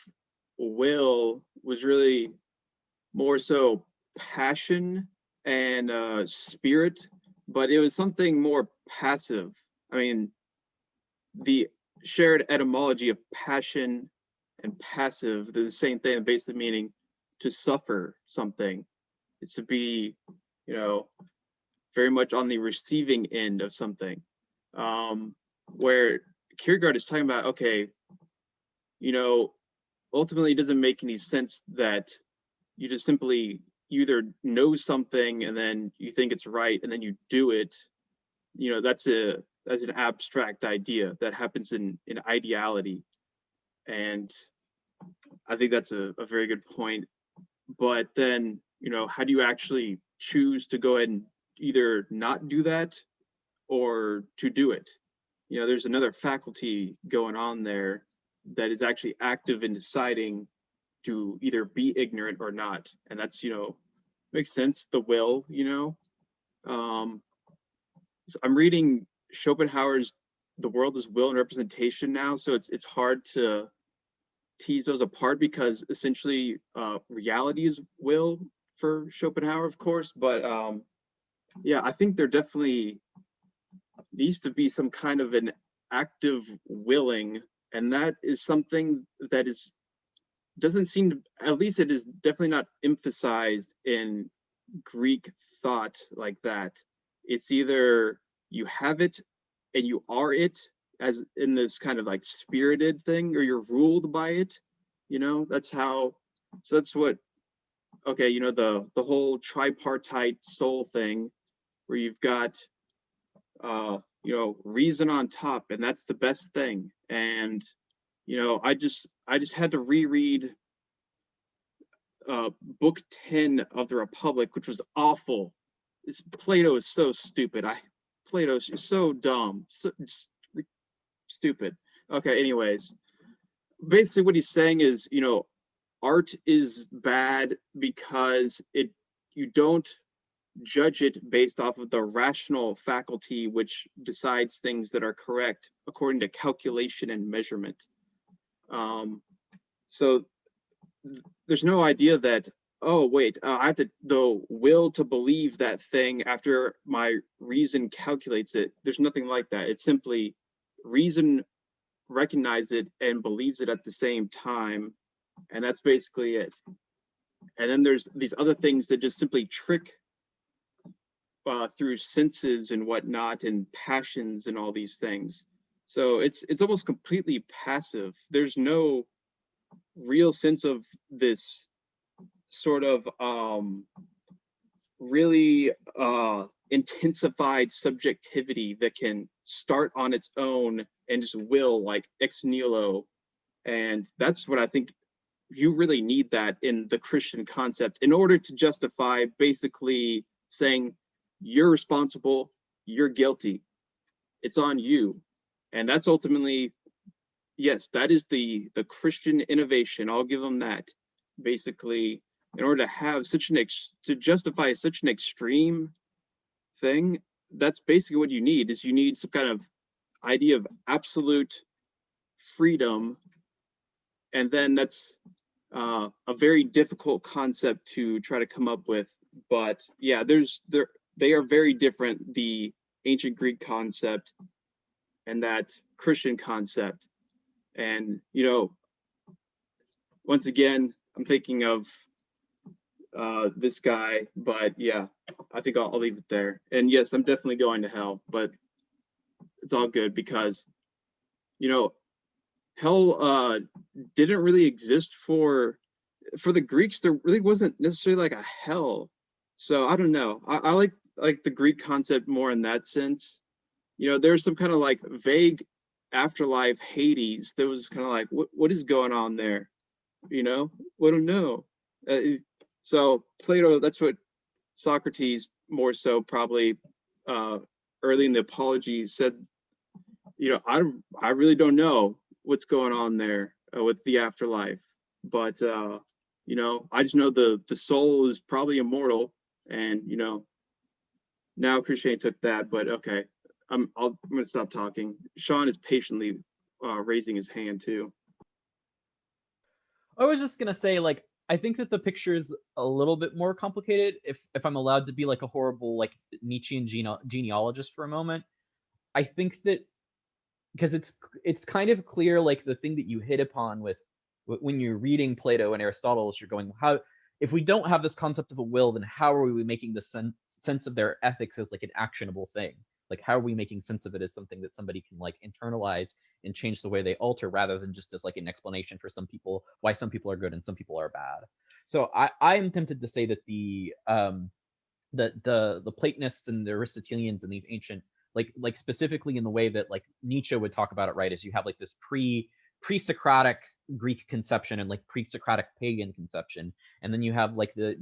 will was really more so passion and spirit, but it was something more passive. I mean, the shared etymology of passion and passive, they're the same thing, basically meaning to suffer something. It's to be, very much on the receiving end of something. Where Kierkegaard is talking about, okay, ultimately it doesn't make any sense that you just simply either know something and then you think it's right and then you do it. That's an abstract idea that happens in ideality. And I think that's a very good point. But then, how do you actually choose to go ahead and either not do that or to do it? There's another faculty going on there that is actually active in deciding to either be ignorant or not. And that's, makes sense, the will, So I'm reading Schopenhauer's The World is Will and Representation now, so it's hard to tease those apart because essentially reality is will for Schopenhauer, of course. But I think there definitely needs to be some kind of an active willing, and that is something that doesn't seem to, at least it is definitely not emphasized in Greek thought like that. It's either you have it and you are it, as in this kind of like spirited thing, or you're ruled by it. That's how, so that's what, okay, the whole tripartite soul thing, where you've got reason on top, and that's the best thing. And I just had to reread book 10 of the Republic, which was awful. Plato is so stupid. Plato is so dumb, so stupid. Okay, anyways, basically what he's saying is, art is bad because you don't judge it based off of the rational faculty, which decides things that are correct according to calculation and measurement. So there's no idea that, oh wait, I have the will to believe that thing after my reason calculates it. There's nothing like that. It's simply reason recognizes it and believes it at the same time, and that's basically it. And then there's these other things that just simply trick through senses and whatnot, and passions and all these things. So it's almost completely passive. There's no real sense of this sort of really intensified subjectivity that can start on its own and just will, like ex nihilo. And that's what I think you really need, that in the Christian concept, in order to justify basically saying you're responsible, you're guilty, it's on you. And that's ultimately, yes, that is the Christian innovation. I'll give them that. Basically, in order to have such an to justify such an extreme thing, that's basically what you need. Is you need some kind of idea of absolute freedom, and then that's a very difficult concept to try to come up with. But yeah, they are very different, the ancient Greek concept and that Christian concept. And once again, I'm thinking of this guy, but yeah, I think I'll leave it there. And yes, I'm definitely going to hell, but it's all good because hell didn't really exist for the Greeks. There really wasn't necessarily like a hell. So I don't know. I like the Greek concept more in that sense. There's some kind of like vague afterlife, Hades. That was kind of like, what is going on there? We don't know. So Plato, that's what Socrates more so probably early in the Apologies said, I really don't know what's going on there with the afterlife. But, I just know the soul is probably immortal. And, now Christianity took that, but okay. I'm going to stop talking. Sean is patiently raising his hand too. I was just going to say, like, I think that the picture is a little bit more complicated. If I'm allowed to be like a horrible like Nietzschean genealogist for a moment, I think that because it's kind of clear, like the thing that you hit upon with when you're reading Plato and Aristotle is you're going, how if we don't have this concept of a will, then how are we making the sense of their ethics as like an actionable thing? Like how are we making sense of it as something that somebody can like internalize and change the way they alter, rather than just as like an explanation for some people why some people are good and some people are bad. So I am tempted to say that the Platonists and the Aristotelians and these ancient like specifically in the way that like Nietzsche would talk about it, right, is you have like this pre-Socratic Greek conception and like pre-Socratic pagan conception, and then you have like the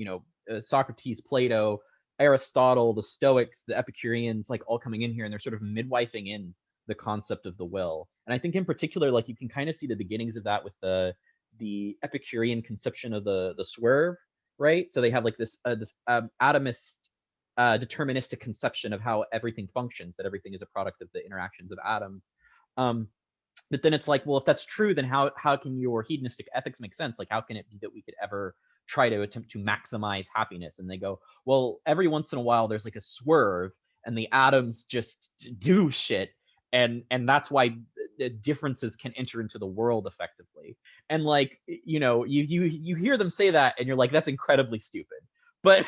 Socrates, Plato, Aristotle, the Stoics, the Epicureans, like all coming in here, and they're sort of midwifing in the concept of the will. And I think in particular, like you can kind of see the beginnings of that with the Epicurean conception of the swerve, right? So they have like this atomist deterministic conception of how everything functions, that everything is a product of the interactions of atoms. But then it's like, well, if that's true, then how can your hedonistic ethics make sense? Like, how can it be that we could ever try to attempt to maximize happiness? And they go, well, every once in a while there's like a swerve and the atoms just do shit. And that's why the differences can enter into the world effectively. And like, you hear them say that and you're like, that's incredibly stupid. But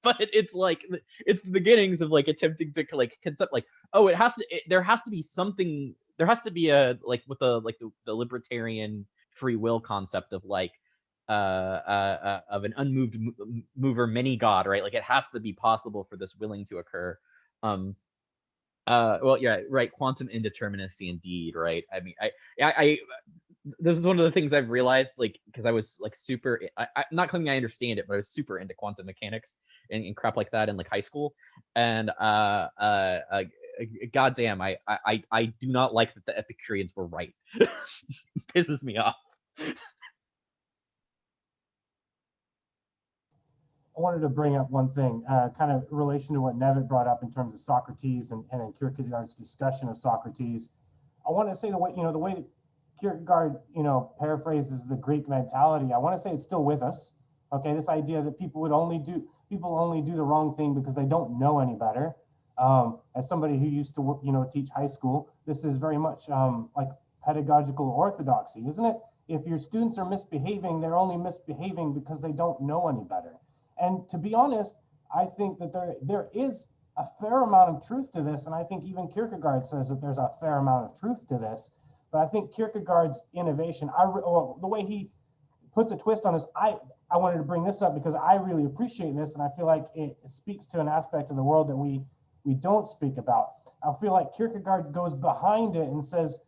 but it's like, it's the beginnings of like attempting to like concept like, oh, there has to be something, there has to be a like with the libertarian free will concept of like of an unmoved mover mini god, right? Like it has to be possible for this willing to occur. Well, yeah, right. Quantum indeterminacy, indeed, right? I mean, I this is one of the things I've realized, like, because I was like super, I'm not claiming I understand it, but I was super into quantum mechanics and crap like that in like high school. And goddamn, I do not like that the Epicureans were right. Pisses me off. I wanted to bring up one thing, kind of in relation to what Nevitt brought up in terms of Socrates and in Kierkegaard's discussion of Socrates. I want to say the way that Kierkegaard, paraphrases the Greek mentality. I want to say it's still with us. Okay, this idea that people only do the wrong thing because they don't know any better. As somebody who used to work, teach high school, this is very much like pedagogical orthodoxy, isn't it? If your students are misbehaving, they're only misbehaving because they don't know any better. And to be honest, I think that there is a fair amount of truth to this, and I think even Kierkegaard says that there's a fair amount of truth to this. But I think Kierkegaard's innovation, the way he puts a twist on this, I wanted to bring this up because I really appreciate this, and I feel like it speaks to an aspect of the world that we don't speak about. I feel like Kierkegaard goes behind it and says,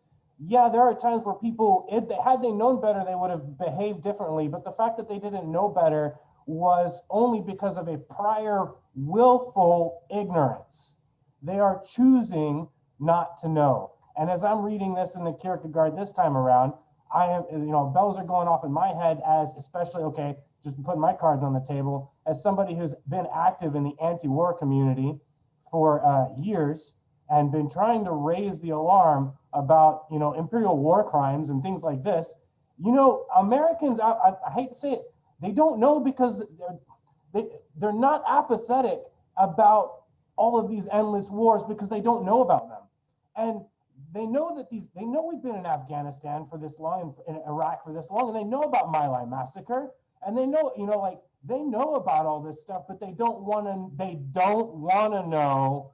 yeah, there are times where people, had they known better, they would have behaved differently. But the fact that they didn't know better was only because of a prior willful ignorance. They are choosing not to know. And as I'm reading this in the Kierkegaard this time around, I am, bells are going off in my head as, especially, okay, just putting my cards on the table, as somebody who's been active in the anti-war community for years and been trying to raise the alarm about, imperial war crimes and things like this. Americans, I hate to say it, they don't know because they're not apathetic about all of these endless wars because they don't know about them. And they know that they know we've been in Afghanistan for this long and in Iraq for this long, and they know about My Lai massacre, and they know, they know about all this stuff, but they don't want to know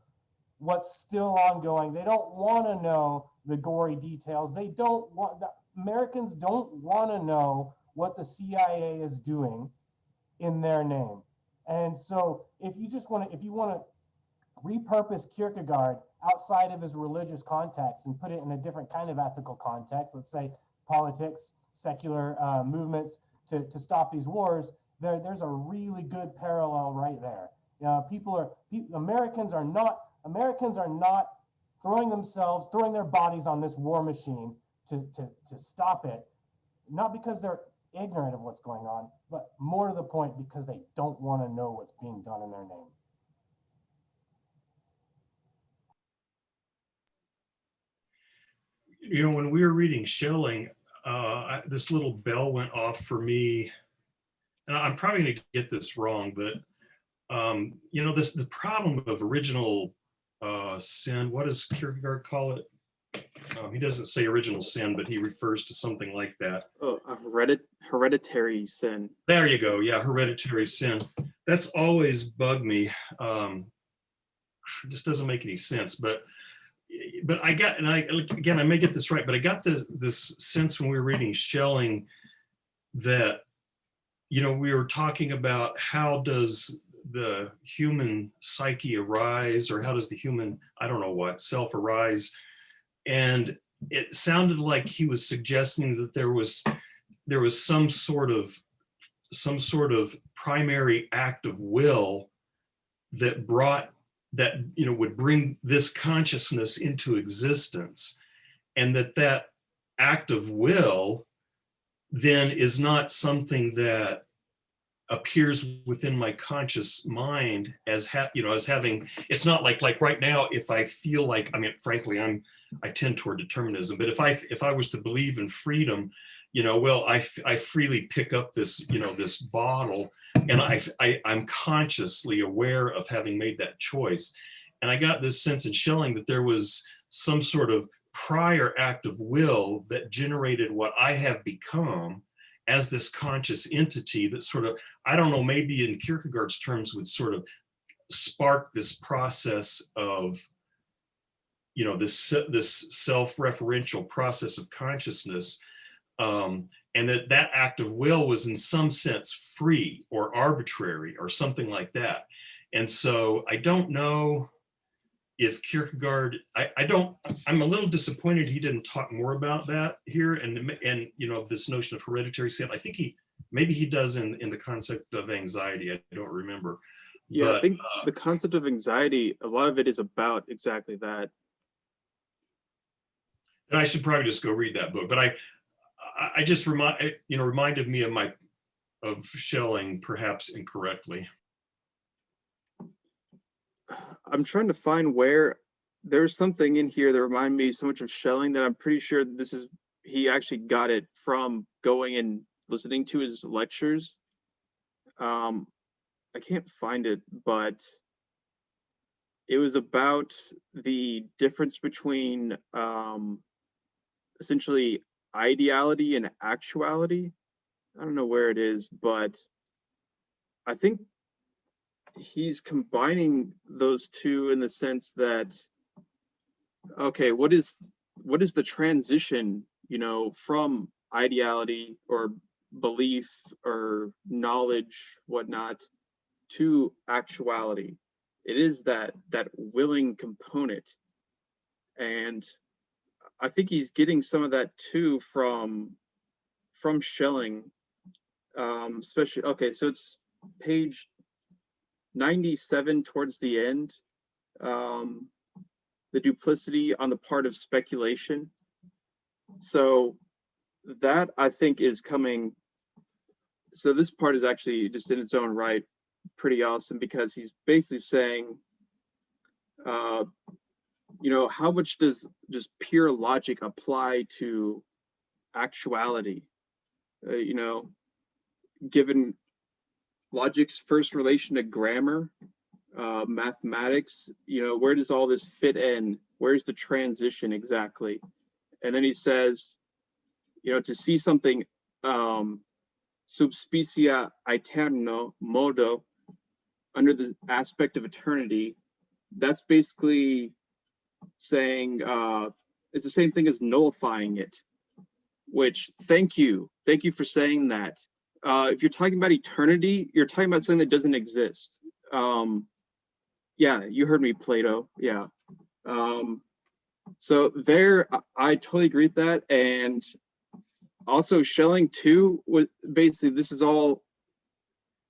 what's still ongoing. They don't want to know the gory details. Americans don't want to know what the CIA is doing in their name. And so if you want to repurpose Kierkegaard outside of his religious context and put it in a different kind of ethical context, let's say politics, secular movements to stop these wars, there's a really good parallel right there. Americans are not throwing their bodies on this war machine to stop it, not because they're ignorant of what's going on, but more to the point, because they don't want to know what's being done in their name. When we were reading Schelling, this little bell went off for me, and I'm probably going to get this wrong, but the problem of original sin. What does Kierkegaard call it? He doesn't say original sin, but he refers to something like that. Oh, hereditary sin. There you go. Yeah, hereditary sin. That's always bugged me. It just doesn't make any sense. But I got, and I may get this right, but I got this sense when we were reading Schelling that, we were talking about how does the human psyche arise, or how does the human, I don't know what, self arise. And it sounded like he was suggesting that there was some sort of primary act of will that would bring this consciousness into existence, and that act of will then is not something that appears within my conscious mind as having, it's not like right now, if I feel like, frankly, I tend toward determinism, but if I was to believe in freedom, I freely pick up this, this bottle, and I'm consciously aware of having made that choice. And I got this sense in Schelling that there was some sort of prior act of will that generated what I have become as this conscious entity that sort of, I don't know, maybe in Kierkegaard's terms would sort of spark this process of, this self-referential process of consciousness, and that act of will was in some sense free or arbitrary or something like that. And so I don't know if Kierkegaard, I'm a little disappointed he didn't talk more about that here, and this notion of hereditary sin. I think maybe he does in the concept of anxiety. I don't remember. Yeah, but, I think the concept of anxiety, a lot of it is about exactly that. And I should probably just go read that book. But I just reminded me of Schelling, perhaps incorrectly. I'm trying to find where there's something in here that reminded me so much of Schelling that I'm pretty sure he actually got it from going and listening to his lectures. I can't find it, but it was about the difference between essentially ideality and actuality. I don't know where it is, but I think he's combining those two in the sense that, okay, what is the transition, from ideality or belief or knowledge, whatnot, to actuality? It is that willing component. And I think he's getting some of that too from Schelling, especially, okay, so it's page 97 towards the end. the duplicity on the part of speculation. So that I think is coming. So this part is actually just in its own right pretty awesome, because he's basically saying, you know, how much does just pure logic apply to actuality? You know, given logic's first relation to grammar, mathematics, you know, where does all this fit in? Where's the transition exactly? And then he says, you know, to see something sub specie aeterno modo, under the aspect of eternity, that's basically saying it's the same thing as nullifying it, which thank you for saying that. If you're talking about eternity, you're talking about something that doesn't exist. Yeah, you heard me, Plato. Yeah. So there, I totally agree with that. And also Schelling too, basically this is all,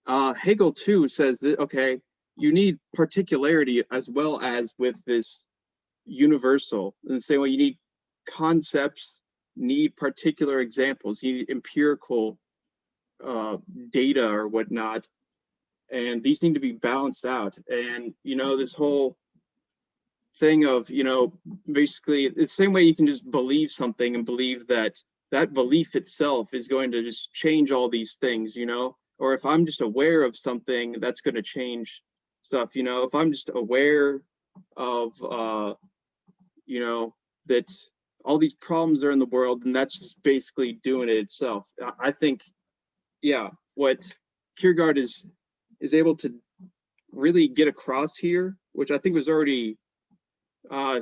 Hegel too says that, okay, you need particularity as well as with this universal. In the same way you need concepts, need particular examples, you need empirical data or whatnot, and these need to be balanced out. And you know, this whole thing of, you know, basically the same way you can just believe something and believe that that belief itself is going to just change all these things, you know, or if I'm just aware of something, that's going to change stuff, you know, if I'm just aware of you know, that all these problems are in the world, and that's just basically doing it itself. I think, yeah, what Kierkegaard is able to really get across here, which I think was already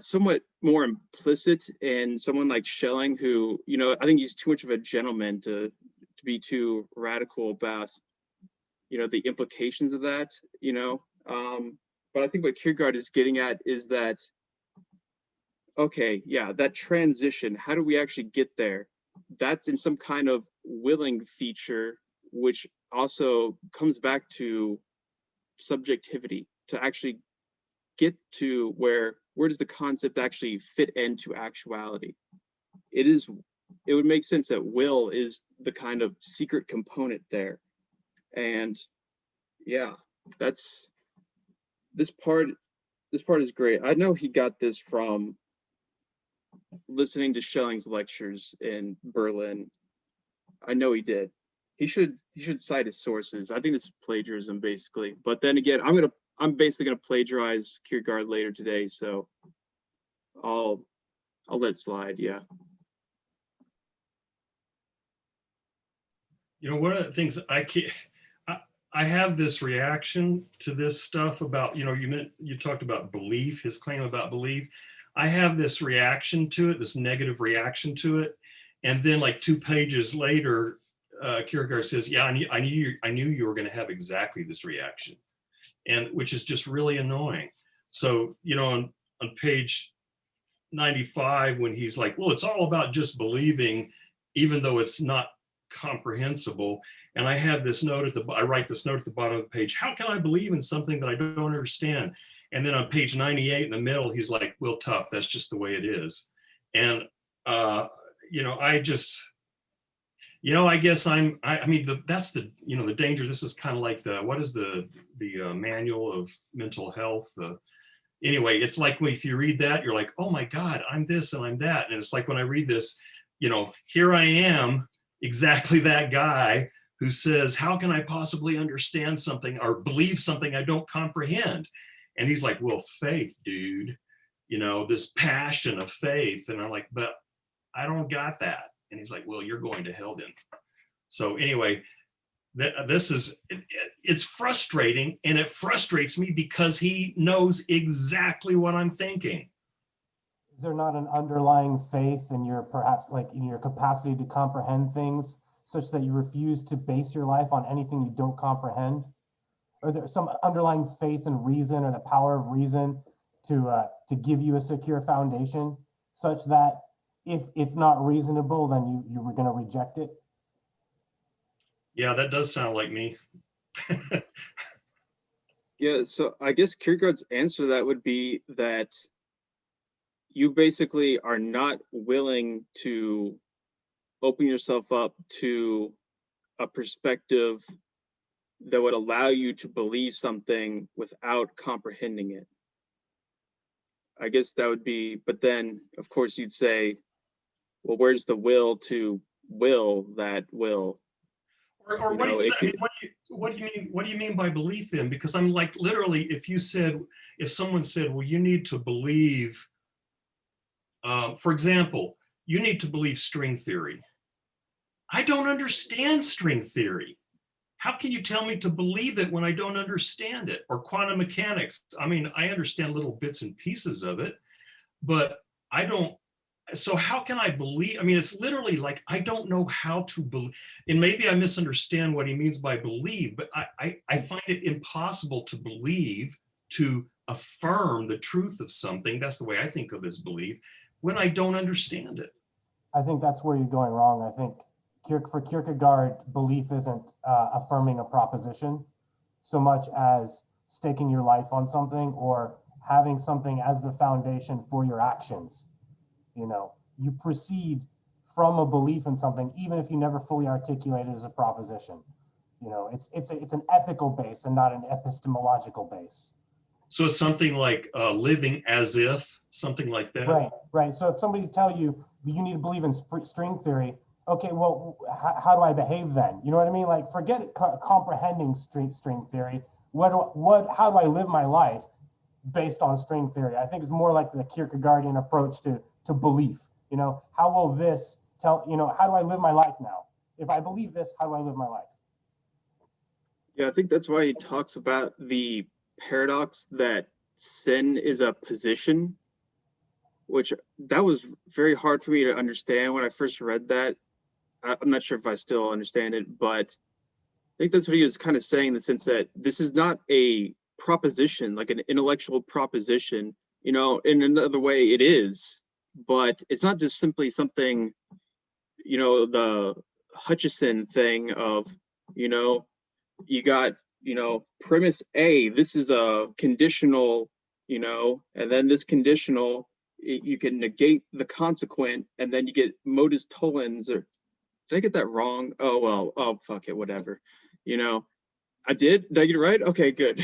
somewhat more implicit in someone like Schelling, who, you know, I think he's too much of a gentleman to be too radical about, you know, the implications of that, you know. But I think what Kierkegaard is getting at is that, okay, yeah, that transition, how do we actually get there? That's in some kind of willing feature, which also comes back to subjectivity, to actually get to where does the concept actually fit into actuality? It would make sense that will is the kind of secret component there. And yeah, that's this part is great. I know he got this from listening to Schelling's lectures in Berlin. I know he did. He should cite his sources. I think this is plagiarism basically. But then again, I'm basically gonna plagiarize Kierkegaard later today, so I'll let it slide. Yeah. You know, one of the things I have this reaction to this stuff about, you know, you talked about belief, his claim about belief. I have this reaction to it, this negative reaction to it. And then like 2 pages later, Kierkegaard says, yeah, I knew you were going to have exactly this reaction. And which is just really annoying. So, you know, on page 95, when he's like, well, it's all about just believing, even though it's not comprehensible. And I have this note I write this note at the bottom of the page, how can I believe in something that I don't understand? And then on page 98 in the middle, he's like, well, tough, that's just the way it is. And, you know, I just, you know, I guess I mean, that's the, you know, the danger. This is kind of like what is the manual of mental health? Anyway, it's like if you read that, you're like, oh my God, I'm this and I'm that. And it's like when I read this, you know, here I am, exactly that guy who says, how can I possibly understand something or believe something I don't comprehend? And he's like, well, faith, dude, you know, this passion of faith. And I'm like, but I don't got that. And he's like, well, you're going to hell then. So anyway, this is, it's frustrating, and it frustrates me because he knows exactly what I'm thinking. Is there not an underlying faith in your, perhaps like in your capacity to comprehend things, such that you refuse to base your life on anything you don't comprehend? Or there some underlying faith and reason, or the power of reason to give you a secure foundation, such that if it's not reasonable, then you were going to reject it? Yeah, that does sound like me. Yeah, so I guess Kierkegaard's answer to that would be that you basically are not willing to open yourself up to a perspective that would allow you to believe something without comprehending it. I guess that would be, but then of course you'd say, well, where's the will to will that will? Or You what do know, you say? it I mean, could, what do you mean by belief then? Because I'm like, literally, if someone said, well, you need to believe, for example, you need to believe string theory. I don't understand string theory. How can you tell me to believe it when I don't understand it? Or quantum mechanics. I mean, I understand little bits and pieces of it, but I don't. So how can I believe? I mean, it's literally like, I don't know how to believe. And maybe I misunderstand what he means by believe, but I find it impossible to believe, to affirm the truth of something. That's the way I think of as belief, when I don't understand it. I think that's where you're going wrong. I think for Kierkegaard, belief isn't affirming a proposition so much as staking your life on something or having something as the foundation for your actions. You know, you proceed from a belief in something, even if you never fully articulate it as a proposition. You know, it's an ethical base and not an epistemological base. So it's something like living as if, something like that. Right, right. So if somebody tell you you need to believe in string theory, okay, well, how do I behave then? You know what I mean? Like, forget comprehending string theory. How do I live my life based on string theory? I think it's more like the Kierkegaardian approach to belief. You know, how will this tell, you know, how do I live my life now? If I believe this, how do I live my life? yeah, I think that's why he talks about the paradox that sin is a position, which that was very hard for me to understand when I first read that. I'm not sure if I still understand it, but I think that's what he was kind of saying, in the sense that this is not a proposition, like an intellectual proposition. You know, in another way it is, but it's not just simply something, you know, the Hutchison thing of, you know, you got, you know, premise A, this is a conditional, you know, and then this conditional, you can negate the consequent, and then you get modus tollens, or did I get that wrong? Oh, well, oh, fuck it, whatever. You know, did I get it right? Okay, good.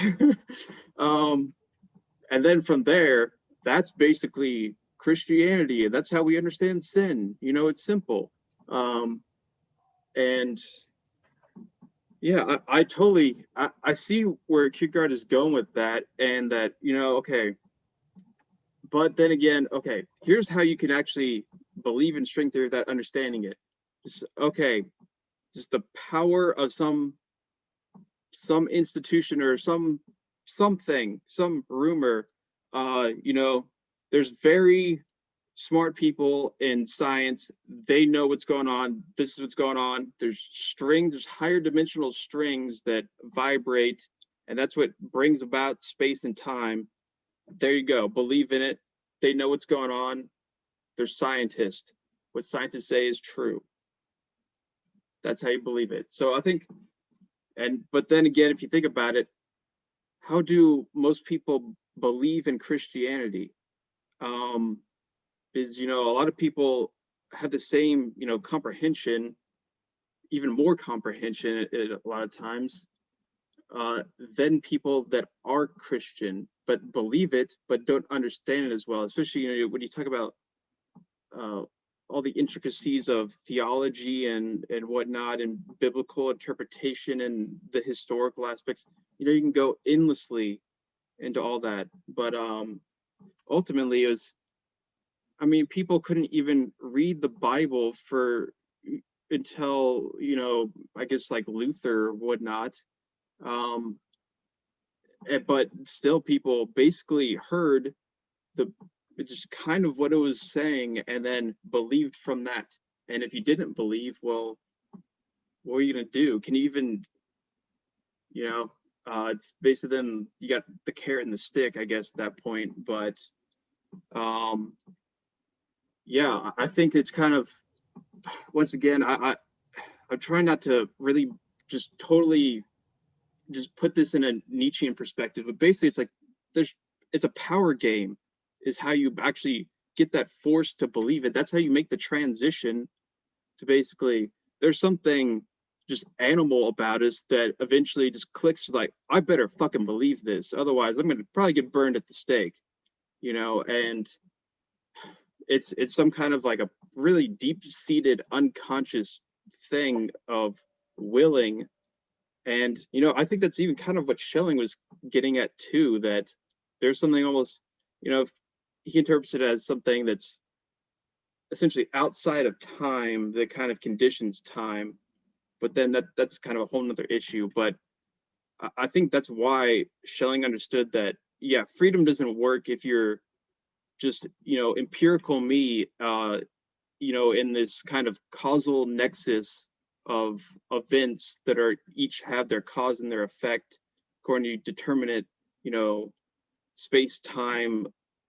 And then from there, that's basically Christianity, and that's how we understand sin. You know, it's simple. And yeah, I totally, I see where Kierkegaard is going with that, and that, you know, okay, but then again, okay, here's how you can actually believe in string theory without understanding it. Just, okay, just the power of some institution or something, some rumor. You know, there's very smart people in science. They know what's going on. This is what's going on. There's strings, there's higher dimensional strings that vibrate, and that's what brings about space and time. There you go. Believe in it. They know what's going on. They're scientists. What scientists say is true. That's how you believe it. So I think, but then again, if you think about it, how do most people believe in Christianity? Is, you know, a lot of people have the same, you know, comprehension, even more comprehension a lot of times, than people that are Christian, but believe it, but don't understand it as well. Especially, you know, when you talk about all the intricacies of theology and whatnot, and biblical interpretation and the historical aspects, you know, you can go endlessly into all that. But ultimately, it was, I mean, people couldn't even read the Bible until, you know, I guess like Luther or whatnot. But still, people basically heard just kind of what it was saying, and then believed from that. And if you didn't believe, well, what are you gonna do? Can you even, you know, it's basically then you got the carrot and the stick, I guess, at that point. But yeah, I think it's kind of, once again, I'm trying not to really just totally just put this in a Nietzschean perspective, but basically it's like it's a power game, is how you actually get that force to believe it. That's how you make the transition to basically, there's something just animal about us that eventually just clicks like, I better fucking believe this. Otherwise, I'm going to probably get burned at the stake, you know, and it's some kind of like a really deep-seated unconscious thing of willing. And, you know, I think that's even kind of what Schelling was getting at too, that there's something almost, you know, if he interprets it as something that's essentially outside of time that kind of conditions time, but then that's kind of a whole nother issue. But I think that's why Schelling understood that, yeah, freedom doesn't work if you're just, you know, empirical me, you know, in this kind of causal nexus of events that are each have their cause and their effect according to determinate, you know, space-time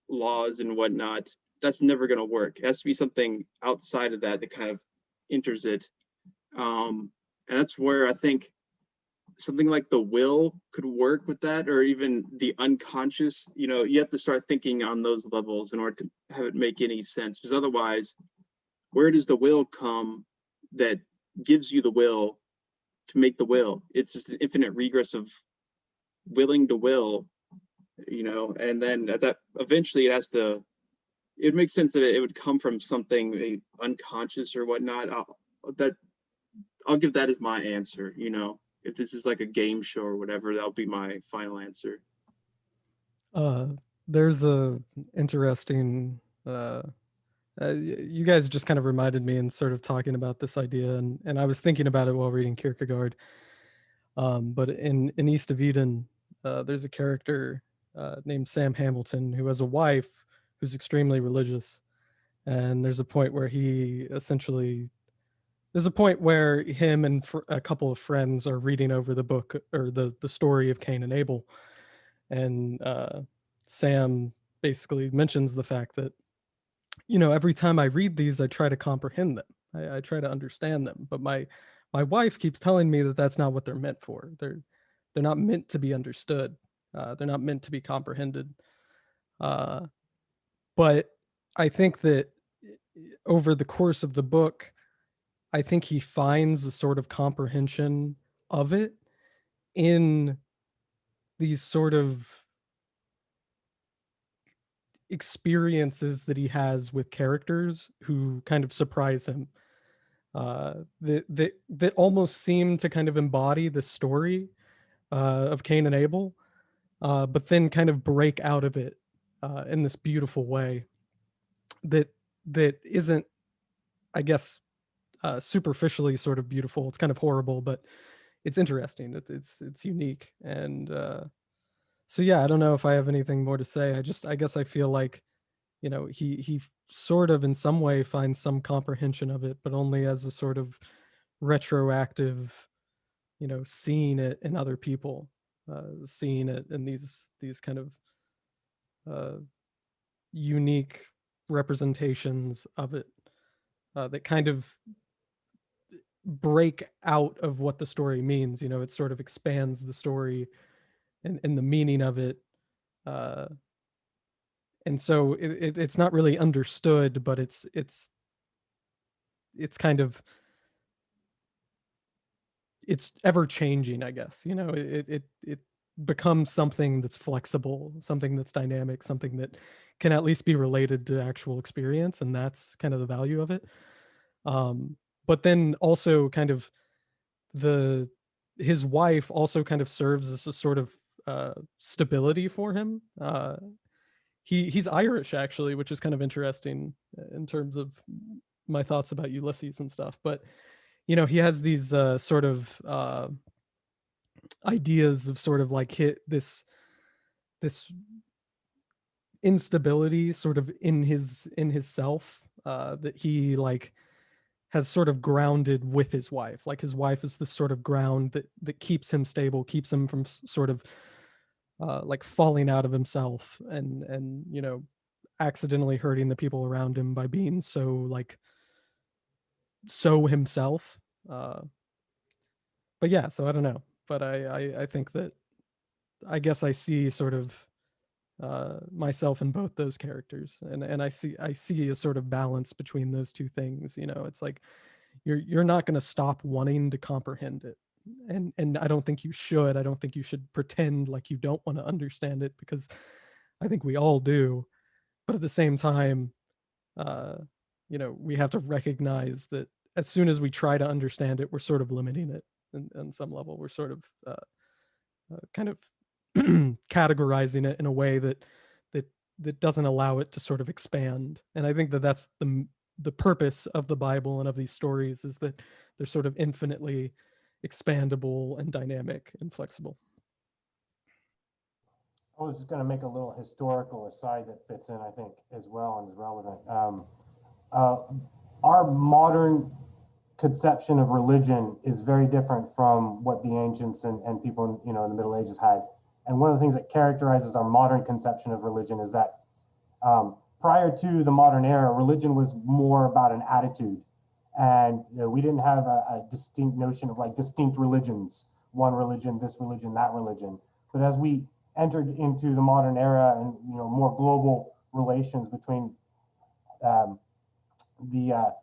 laws and whatnot. That's never going to work. It has to be something outside of that that kind of enters it. And that's where I think something like the will could work with that, or even the unconscious. You know, you have to start thinking on those levels in order to have it make any sense, because otherwise, where does the will come that gives you the will to make the will? It's just an infinite regress of willing to will, you know, and then at that, eventually it has to, it makes sense that it would come from something unconscious or whatnot. I'll give that as my answer, you know. If this is like a game show or whatever, that'll be my final answer. There's a interesting you guys just kind of reminded me and sort of talking about this idea, and I was thinking about it while reading Kierkegaard. But in East of Eden, there's a character named Sam Hamilton who has a wife who's extremely religious, and there's a point where him and a couple of friends are reading over the book or the story of Cain and Abel, and Sam basically mentions the fact that, you know, every time I read these, I try to comprehend them. I try to understand them, but my wife keeps telling me that that's not what they're meant for. They're not meant to be understood. They're not meant to be comprehended. But I think that over the course of the book, I think he finds a sort of comprehension of it in these sort of experiences that he has with characters who kind of surprise him, that almost seem to kind of embody the story of Cain and Abel, but then kind of break out of it in this beautiful way that isn't, I guess, superficially sort of beautiful. It's kind of horrible, but it's interesting. It's unique. And so yeah, I don't know if I have anything more to say. I guess I feel like, you know, he sort of in some way finds some comprehension of it, but only as a sort of retroactive, you know, seeing it in other people, seeing it in these kind of unique representations of it that kind of break out of what the story means. You know, it sort of expands the story and the meaning of it. And so it's not really understood, but it's kind of, it's ever changing, I guess. You know, it becomes something that's flexible, something that's dynamic, something that can at least be related to actual experience, and that's kind of the value of it. But then also kind of his wife also kind of serves as a sort of stability for him. He's Irish, actually, which is kind of interesting in terms of my thoughts about Ulysses and stuff. But, you know, he has these sort of ideas of sort of like this instability sort of in his self that he like has sort of grounded with his wife. Like his wife is this sort of ground that keeps him stable, keeps him from sort of like falling out of himself and you know, accidentally hurting the people around him by being so himself. But yeah, so I don't know, but I think that, I guess I see sort of myself in both those characters, and I see a sort of balance between those two things. You know, it's like you're not going to stop wanting to comprehend it, and I don't think you should. I don't think you should pretend like you don't want to understand it, because I think we all do. But at the same time, you know, we have to recognize that as soon as we try to understand it, we're sort of limiting it on some level. We're sort of kind of categorizing it in a way that doesn't allow it to sort of expand. And I think that that's the purpose of the Bible and of these stories, is that they're sort of infinitely expandable and dynamic and flexible. I was just going to make a little historical aside that fits in, I think, as well and is relevant. Our modern conception of religion is very different from what the ancients and people, you know, in the Middle Ages had. And one of the things that characterizes our modern conception of religion is that prior to the modern era, religion was more about an attitude. And you know, we didn't have a distinct notion of like distinct religions, one religion, this religion, that religion. But as we entered into the modern era and, you know, more global relations between the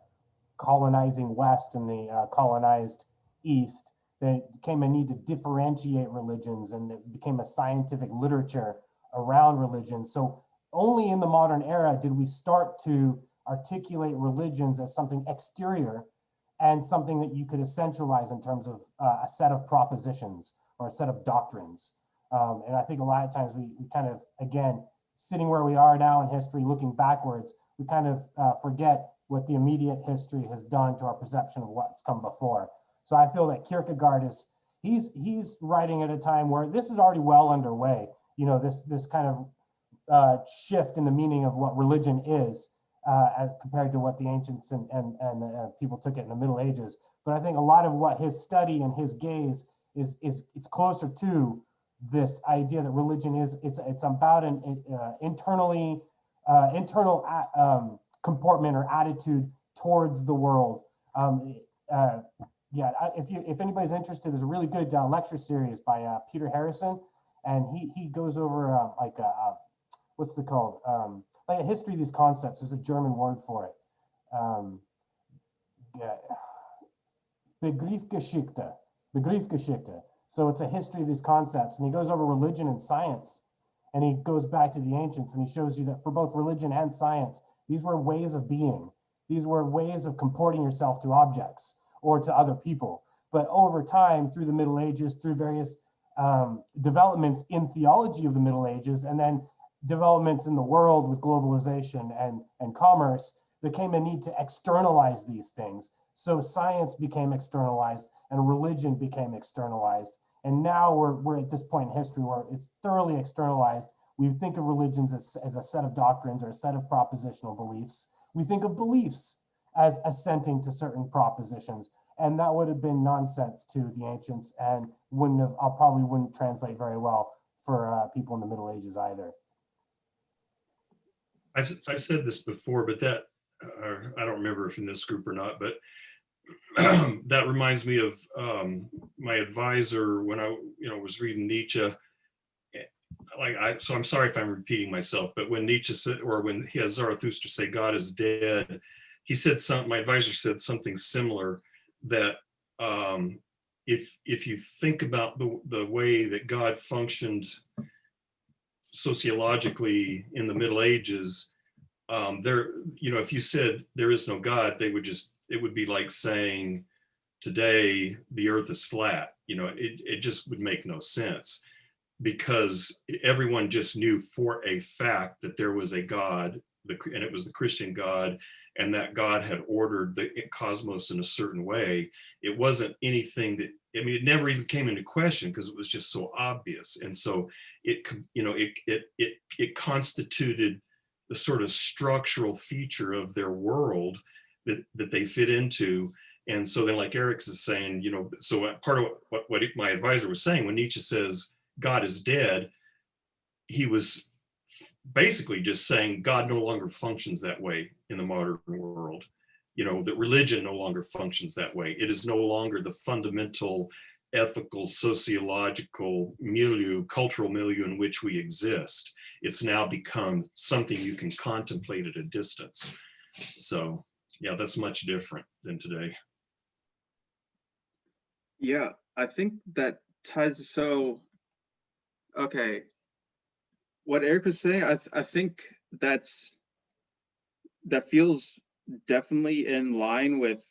colonizing West and the colonized East, there became a need to differentiate religions, and it became a scientific literature around religion. So only in the modern era did we start to articulate religions as something exterior and something that you could essentialize in terms of a set of propositions or a set of doctrines. And I think a lot of times we kind of, again, sitting where we are now in history, looking backwards, we kind of forget what the immediate history has done to our perception of what's come before. So I feel that Kierkegaard he's writing at a time where this is already well underway. You know, this kind of shift in the meaning of what religion is as compared to what the ancients and people took it in the Middle Ages. But I think a lot of what his study and his gaze is it's closer to this idea that religion is it's about an internal comportment or attitude towards the world. If anybody's interested, there's a really good lecture series by Peter Harrison, and he goes over what's it called? Like a history of these concepts. There's a German word for it. Begriffsgeschichte. So it's a history of these concepts, and he goes over religion and science, and he goes back to the ancients, and he shows you that for both religion and science, these were ways of being. These were ways of comporting yourself to objects or to other people. But over time, through the Middle Ages, through various developments in theology of the Middle Ages, and then developments in the world with globalization and commerce, there came a need to externalize these things. So science became externalized and religion became externalized. And now we're at this point in history where it's thoroughly externalized. We think of religions as a set of doctrines or a set of propositional beliefs. We think of beliefs as assenting to certain propositions. And that would have been nonsense to the ancients and probably wouldn't translate very well for people in the Middle Ages either. I've said this before, but that I don't remember if in this group or not, but that reminds me of my advisor when I was reading Nietzsche. So I'm sorry if I'm repeating myself, but when Nietzsche said, or when he has Zarathustra say God is dead, he said my advisor said something similar, that if you think about the way that God functioned sociologically in the Middle Ages, if you said there is no God, it would be like saying today the earth is flat. It just would make no sense, because everyone just knew for a fact that there was a God, and it was the Christian God, and that God had ordered the cosmos in a certain way. It wasn't anything that, it never even came into question, because it was just so obvious. And so it constituted the sort of structural feature of their world that they fit into. And so then, like Eric's is saying, so part of what my advisor was saying when Nietzsche says God is dead, he was basically just saying God no longer functions that way in the modern world. That religion no longer functions that way. It is no longer the fundamental ethical, sociological milieu, cultural milieu in which we exist. It's now become something you can contemplate at a distance. So yeah, that's much different than today. Yeah, I think that ties. So, okay, what Eric was saying, I think that feels definitely in line with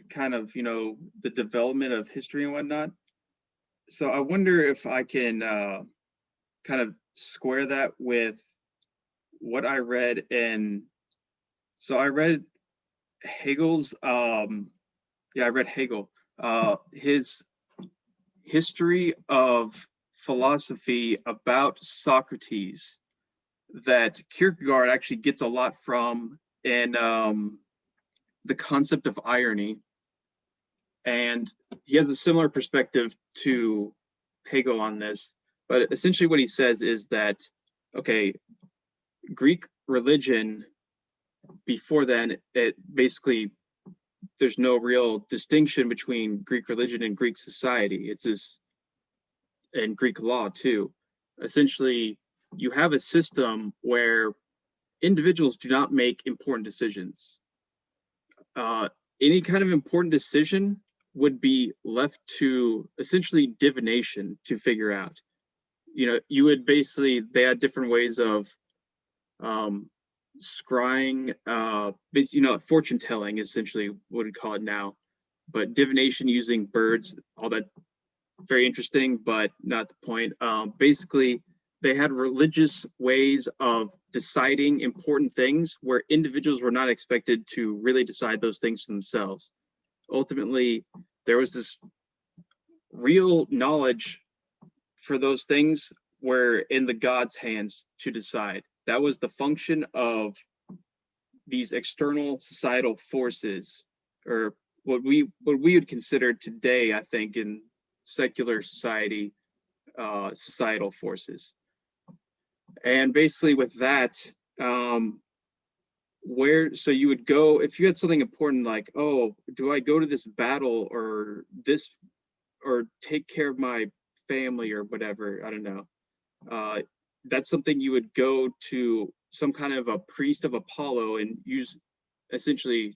kind of, you know, the development of history and whatnot. So I wonder if I can kind of square that with what I read in. So I read Hegel's. Yeah, I read Hegel. His history of philosophy about Socrates that Kierkegaard actually gets a lot from in the concept of irony. And he has a similar perspective to Hegel on this. But essentially what he says is that, okay, Greek religion, before then, it basically, there's no real distinction between Greek religion and Greek society. It's this, and Greek law too. Essentially, you have a system where individuals do not make important decisions. Any kind of important decision would be left to essentially divination to figure out. You know, you would basically, they had different ways of scrying, you know, fortune telling, essentially what we call it now. But divination using birds, all that, very interesting, but not the point. Basically, they had religious ways of deciding important things where individuals were not expected to really decide those things for themselves. Ultimately, there was this real knowledge for those things were in the gods' hands to decide. That was the function of these external societal forces, or what we would consider today, I think, in secular society, societal forces. And basically with that, so you would go, if you had something important like, oh, do I go to this battle or this, or take care of my family or whatever, I don't know. That's something you would go to some kind of a priest of Apollo and essentially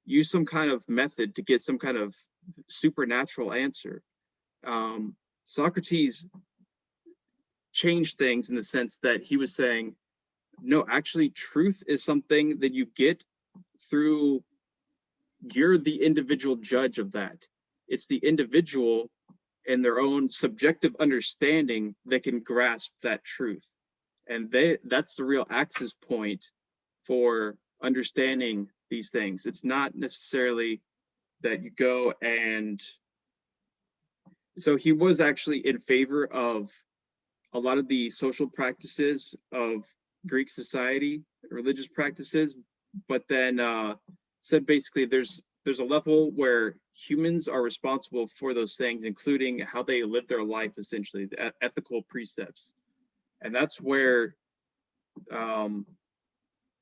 use some kind of method to get some kind of supernatural answer. Socrates changed things in the sense that he was saying, no, actually truth is something that you get through, you're the individual judge of that. It's the individual and their own subjective understanding that can grasp that truth. And that's the real access point for understanding these things. It's not necessarily that you go and, so he was actually in favor of a lot of the social practices of Greek society, religious practices, but then said basically there's a level where humans are responsible for those things, including how they live their life, essentially, the ethical precepts. And that's where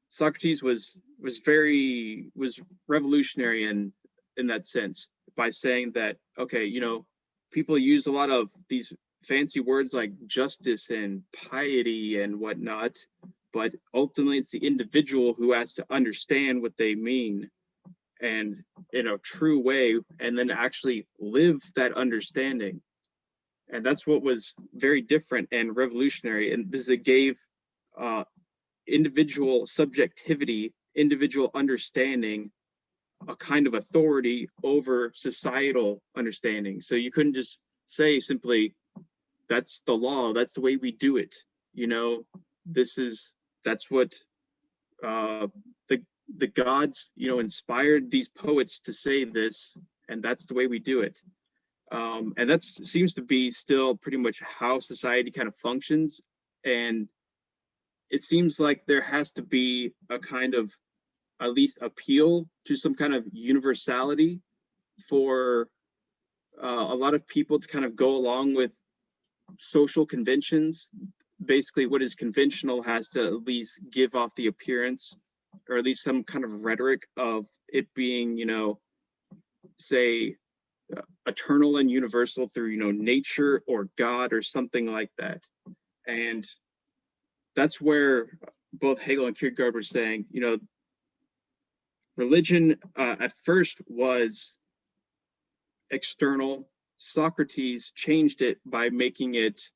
Socrates was revolutionary in that sense, by saying that, okay, you know, people use a lot of these fancy words like justice and piety and whatnot, but ultimately it's the individual who has to understand what they mean and in a true way, and then actually live that understanding. And that's what was very different and revolutionary, and because it gave individual subjectivity, individual understanding, a kind of authority over societal understanding. So you couldn't just say simply, that's the law, that's the way we do it, you know, that's what the gods, you know, inspired these poets to say this, and that's the way we do it. And that seems to be still pretty much how society kind of functions. And it seems like there has to be a kind of at least appeal to some kind of universality for a lot of people to kind of go along with social conventions. Basically, what is conventional has to at least give off the appearance, or at least some kind of rhetoric of it being, you know, say, eternal and universal through, you know, nature or God or something like that. And that's where both Hegel and Kierkegaard were saying, you know, religion at first was external. Socrates changed it by making it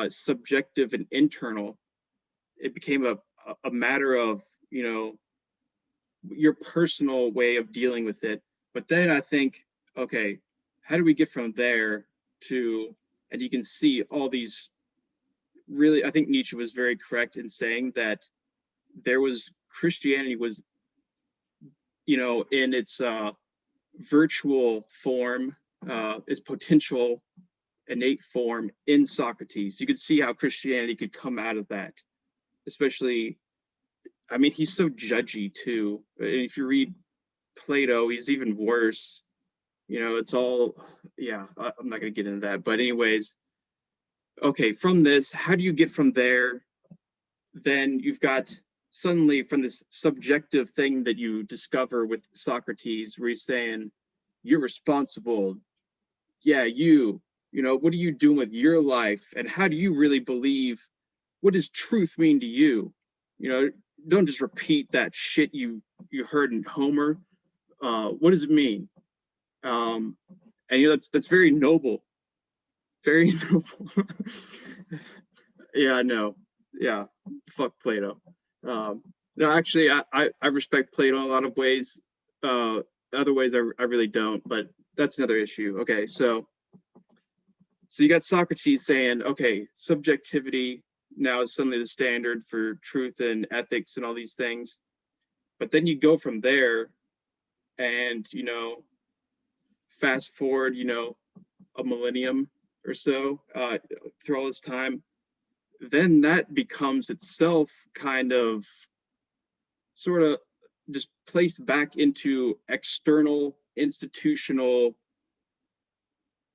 subjective and internal. It became a matter of, you know, your personal way of dealing with it. But then I think, okay, how do we get from there to, and you can see all these really, I think Nietzsche was very correct in saying that there was, Christianity was, you know, in its virtual form, its potential innate form in Socrates. You could see how Christianity could come out of that, especially, I mean, he's so judgy too. And if you read Plato, he's even worse. You know, it's all, yeah, I'm not going to get into that. But anyways, okay, from this, how do you get from there? Then you've got suddenly from this subjective thing that you discover with Socrates, where he's saying, you're responsible. Yeah, you know, what are you doing with your life? And how do you really believe? What does truth mean to you? You know, don't just repeat that shit you heard in Homer. What does it mean? And you know, that's very noble, very noble. Yeah, no, yeah, fuck Plato. No, actually, I respect Plato in a lot of ways. Other ways I really don't, but that's another issue. Okay, so you got Socrates saying, okay, subjectivity now is suddenly the standard for truth and ethics and all these things. But then you go from there and, you know, fast forward, you know, a millennium or so through all this time, then that becomes itself kind of sort of just placed back into external institutional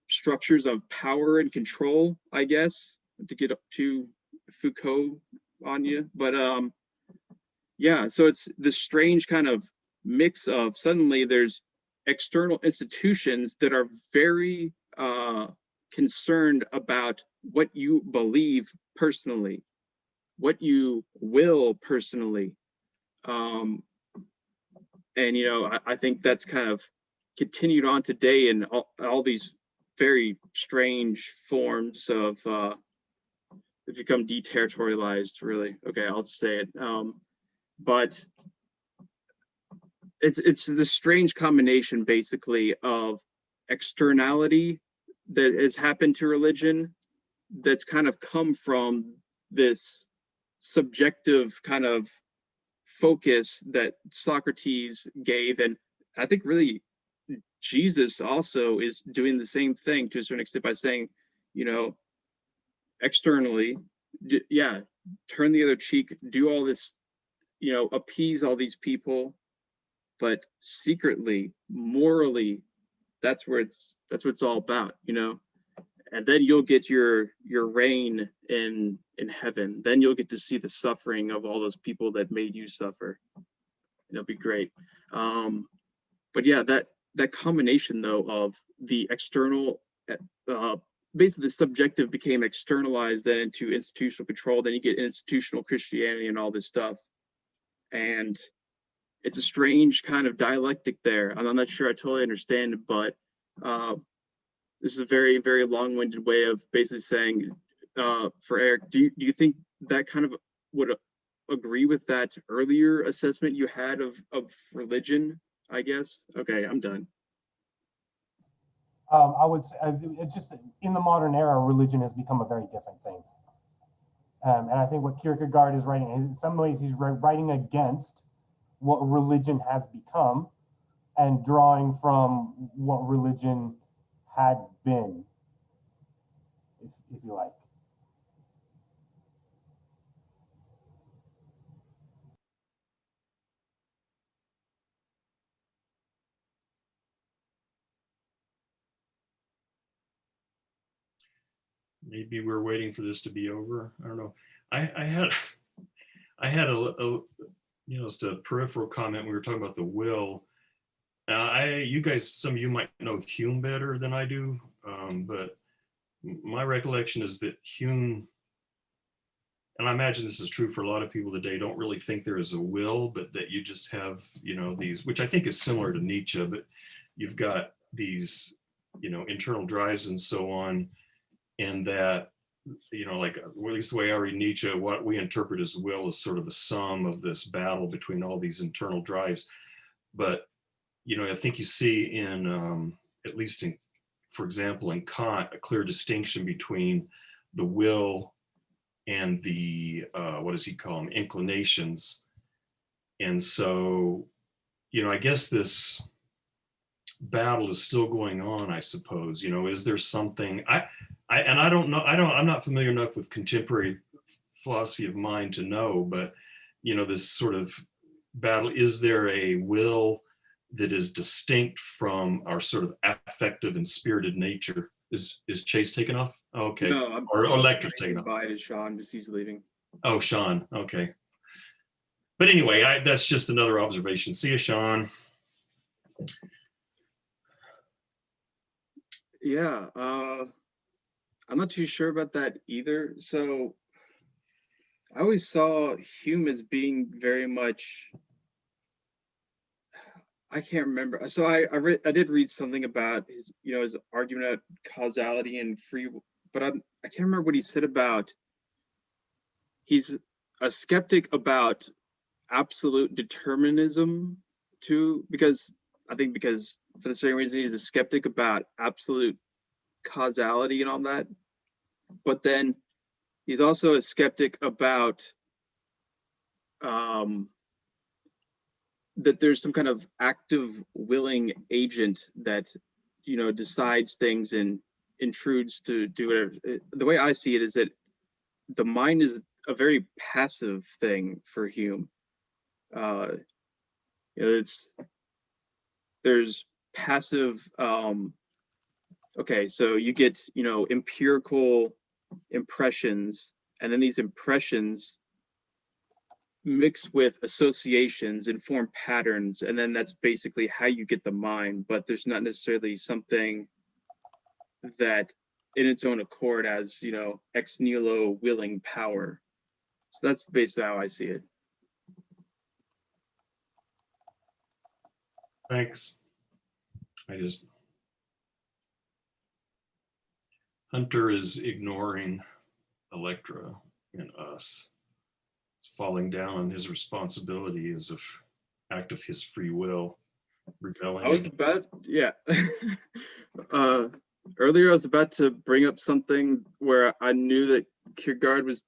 structures of power and control, I guess, to get up to Foucault on you. But yeah, so it's this strange kind of mix of suddenly there's external institutions that are very concerned about what you believe personally, what you will personally. And, you know, I think that's kind of continued on today in all these very strange forms of have become deterritorialized, really. Okay, I'll say it. But it's this strange combination, basically, of externality that has happened to religion that's kind of come from this subjective kind of focus that Socrates gave. And I think really Jesus also is doing the same thing to a certain extent by saying, you know, externally, yeah, turn the other cheek, do all this, you know, appease all these people, but secretly, morally, that's what it's all about, you know. And then you'll get your reign in heaven. Then you'll get to see the suffering of all those people that made you suffer. It'll be great. But yeah, that combination though of the external, basically the subjective became externalized then into institutional control. Then you get institutional Christianity and all this stuff, and it's a strange kind of dialectic there. I'm not sure I totally understand it, but this is a very, very long-winded way of basically saying, for Eric, do you think that kind of would agree with that earlier assessment you had of religion, I guess? Okay, I'm done. I would say it's just in the modern era, religion has become a very different thing. And I think what Kierkegaard is writing, in some ways, he's writing against what religion has become and drawing from what religion had been, if you like. Maybe we're waiting for this to be over. I don't know. I had a you know, just a peripheral comment. We were talking about the will. You guys, some of you might know Hume better than I do, but my recollection is that Hume, and I imagine this is true for a lot of people today, don't really think there is a will, but that you just have, these, which I think is similar to Nietzsche, but you've got these, internal drives and so on, and that, like, at least the way I read Nietzsche, what we interpret as will is sort of the sum of this battle between all these internal drives. But, I think you see in, at least in, for example, in Kant, a clear distinction between the will and the, what does he call them, inclinations. And so, I guess this battle is still going on, I suppose. Is there something, I don't know, I'm not familiar enough with contemporary philosophy of mind to know, but, this sort of battle, is there a will that is distinct from our sort of affective and spirited nature? Is Chase taken off? Oh, okay. No, or Lecter's taken off. Bye to Sean, just he's leaving. Oh, Sean. Okay. But anyway, that's just another observation. See you, Sean. Yeah, I'm not too sure about that either. So I always saw Hume as being very much, I can't remember. So I did read something about his, his argument about causality and free, but I can't remember what he said about, he's a skeptic about absolute determinism too, because for the same reason he's a skeptic about absolute causality and all that. But then he's also a skeptic about that there's some kind of active willing agent that decides things and intrudes to do whatever. The way I see it is that the mind is a very passive thing for Hume. There's passive, okay, so you get empirical impressions, and then these impressions mix with associations and form patterns, and then that's basically how you get the mind. But there's not necessarily something that in its own accord as ex nihilo willing power. So that's basically how I see it. Thanks. Hunter is ignoring Electra and us. He's falling down on his responsibility as an act of his free will, rebelling. I was about, yeah. Earlier I was about to bring up something where I knew that Kierkegaard was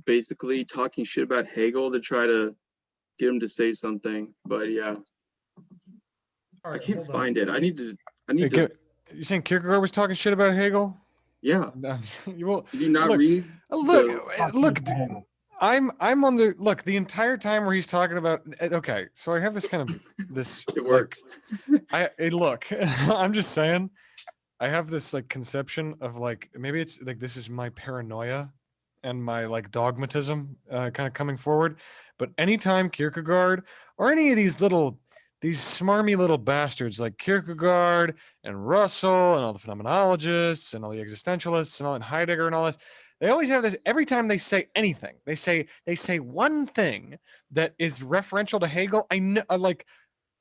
basically talking shit about Hegel to try to get him to say something, but yeah. I can't find it. I need to. You saying Kierkegaard was talking shit about Hegel? Yeah. Well, did you not read? Look. I'm on the entire time where he's talking about. Okay, so I have this kind of this. It works. Look, I'm just saying. I have this like conception of like maybe it's like this is my paranoia and my like dogmatism kind of coming forward. But anytime Kierkegaard or any of these smarmy little bastards like Kierkegaard and Russell and all the phenomenologists and all the existentialists and all and Heidegger and all this, they always have this every time they say anything. They say one thing that is referential to Hegel. I know, like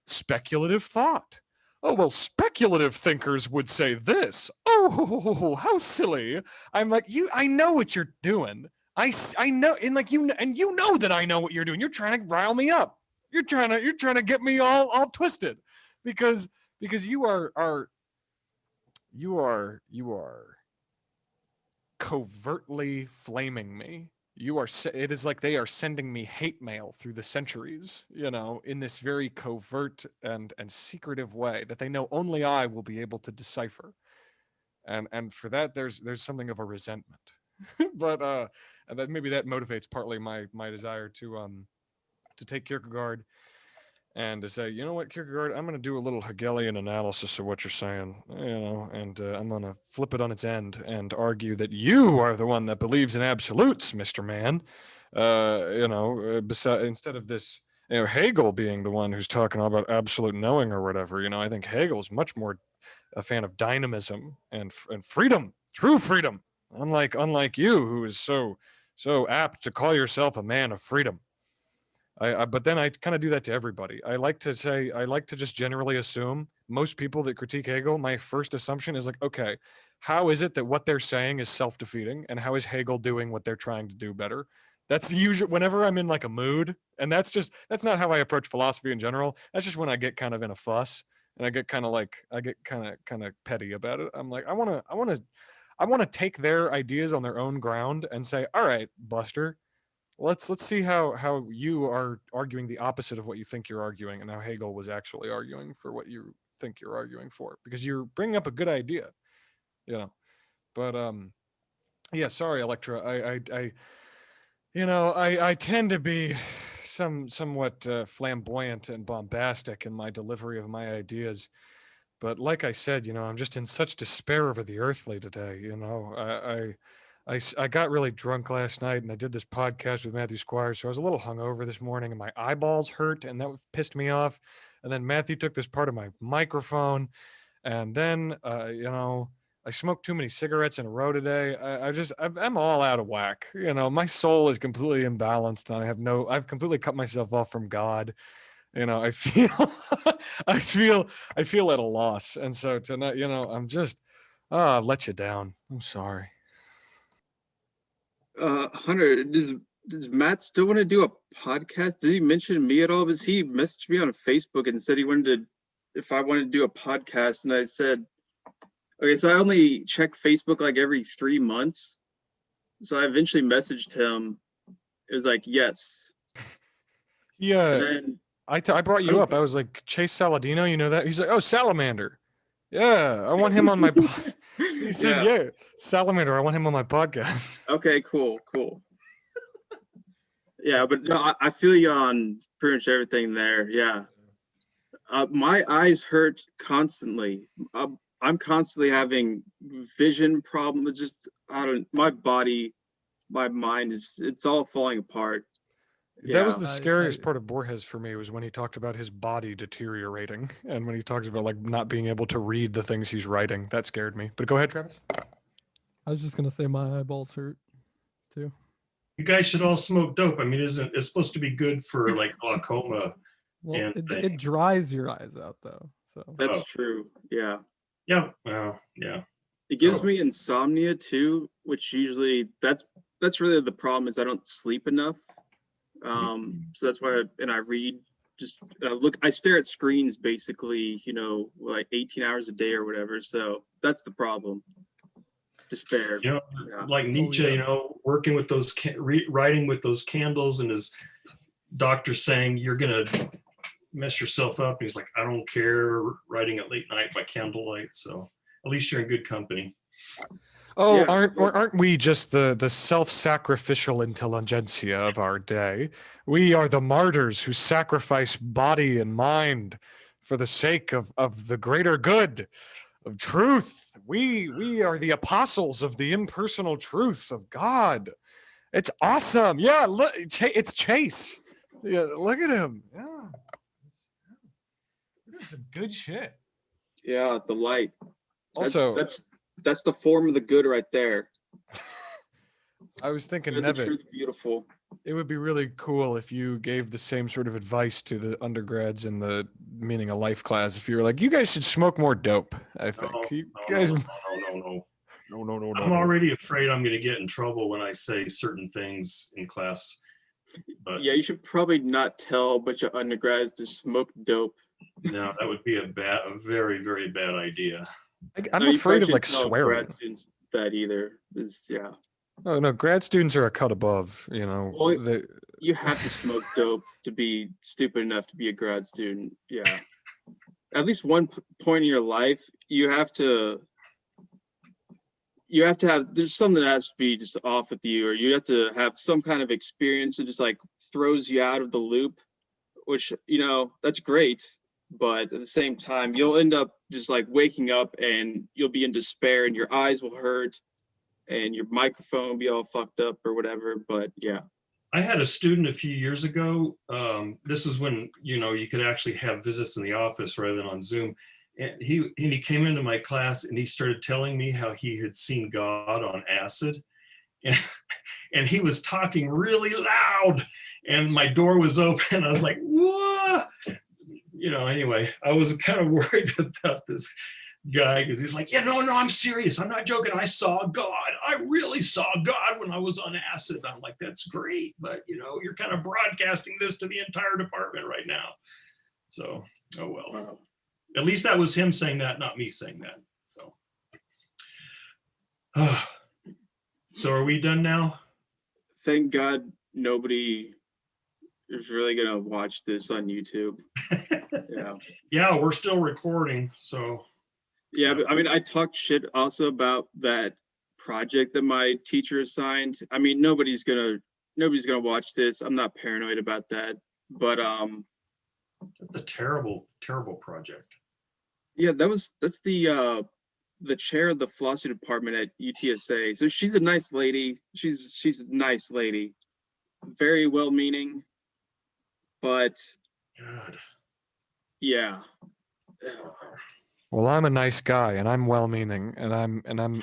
speculative thought. Oh, well, speculative thinkers would say this. Oh, how silly. I'm like, I know what you're doing. I know, and like you know that I know what you're doing. You're trying to rile me up. You're trying to get me all twisted because you are covertly flaming me. It is like they are sending me hate mail through the centuries, in this very covert and secretive way that they know only I will be able to decipher. And for that there's something of a resentment. But and that maybe that motivates partly my desire to take Kierkegaard and to say, you know what, Kierkegaard, I'm going to do a little Hegelian analysis of what you're saying, and I'm going to flip it on its end and argue that you are the one that believes in absolutes, Mr. Man, instead of this. Hegel being the one who's talking all about absolute knowing or whatever. I think Hegel's much more a fan of dynamism and freedom, true freedom. Unlike you, who is so apt to call yourself a man of freedom. But then I kind of do that to everybody. I like to just generally assume most people that critique Hegel, my first assumption is like, okay, how is it that what they're saying is self-defeating, and how is Hegel doing what they're trying to do better? That's usually whenever I'm in like a mood, and that's not how I approach philosophy in general. That's just when I get kind of in a fuss, and I get kind of petty about it. I'm like, I want to take their ideas on their own ground and say, all right, Buster, let's see how you are arguing the opposite of what you think you're arguing, and how Hegel was actually arguing for what you think you're arguing for, because you're bringing up a good idea, But yeah, sorry, Electra. I tend to be somewhat flamboyant and bombastic in my delivery of my ideas. But like I said, I'm just in such despair over the earthly today. I got really drunk last night, and I did this podcast with Matthew Squires, so I was a little hungover this morning, and my eyeballs hurt, and that pissed me off. And then Matthew took this part of my microphone, and then I smoked too many cigarettes in a row today. I'm all out of whack. My soul is completely imbalanced, and I've completely cut myself off from God. I feel I feel at a loss. And so tonight, I'm just, I've let you down. I'm sorry. Hunter, does Matt still want to do a podcast? Did he mention me at all? Because he messaged me on Facebook and said if I wanted to do a podcast, and I said, okay, so I only check Facebook like every 3 months. So I eventually messaged him. It was like, yes. Yeah. And then I brought you up. I was like, Chase Saladino, you know that? He's like, oh, Salamander. Yeah, I want him on my He said, yeah, Salamander, I want him on my podcast. Okay, cool. Yeah, but no, I feel you on pretty much everything there. Yeah. My eyes hurt constantly. I'm constantly having vision problems. Just, my body, my mind it's all falling apart. That was the scariest part of Borges for me, was when he talked about his body deteriorating, and when he talks about like not being able to read the things he's writing. That scared me. But go ahead, Travis. I was just gonna say my eyeballs hurt too. You guys should all smoke dope. I mean, it's supposed to be good for like glaucoma? Well, it dries your eyes out though. So That's true. Yeah. Yeah. Well, yeah. It gives me insomnia too, which usually that's really the problem, is I don't sleep enough. So that's why I read, just I stare at screens basically, like 18 hours a day or whatever. So that's the problem. Despair. Like Nietzsche, working with those, writing with those candles, and his doctor saying, you're going to mess yourself up. And he's like, I don't care, writing at late night by candlelight. So at least you're in good company. Oh, yeah. Aren't we just the self-sacrificial intelligentsia of our day? We are the martyrs who sacrifice body and mind for the sake of the greater good, of truth. We are the apostles of the impersonal truth of God. It's awesome. Yeah, look, it's Chase. Yeah, look at him. Yeah, we're doing some good shit. Yeah, the light. Also, that's the form of the good right there. I was thinking, Nevitt, beautiful. It would be really cool if you gave the same sort of advice to the undergrads in the Meaning of Life class. If you were like, you guys should smoke more dope, I think. No. I'm already afraid I'm going to get in trouble when I say certain things in class. But yeah, you should probably not tell a bunch of undergrads to smoke dope. No, that would be a very, very bad idea. I'm afraid of like swearing. Grad students that either is Oh no, grad students are a cut above. Well, you have to smoke dope to be stupid enough to be a grad student. Yeah, at least one point in your life, you have to have. There's something that has to be just off with you, or you have to have some kind of experience that just like throws you out of the loop. Which that's great. But at the same time, you'll end up just like waking up and you'll be in despair, and your eyes will hurt and your microphone will be all fucked up or whatever. But yeah. I had a student a few years ago. This is when, you could actually have visits in the office rather than on Zoom. And he came into my class and he started telling me how he had seen God on acid. And, and he was talking really loud and my door was open. I was like, whoa. Anyway, I was kind of worried about this guy because he's like, yeah, no, I'm serious. I'm not joking. I saw God. I really saw God when I was on acid. I'm like, that's great. But, you're kind of broadcasting this to the entire department right now. So, oh, well. Wow. At least that was him saying that, not me saying that. So, so are we done now? Thank God nobody is really gonna watch this on YouTube. Yeah. Yeah, we're still recording. So Yeah, but I mean, I talked shit also about that project that my teacher assigned. I mean, nobody's gonna watch this. I'm not paranoid about that, but that's a terrible, terrible project. yeah, that's the chair of the philosophy department at UTSA. So she's a nice lady. She's a nice lady, very well-meaning, but God. yeah. Well, I'm a nice guy and I'm well-meaning and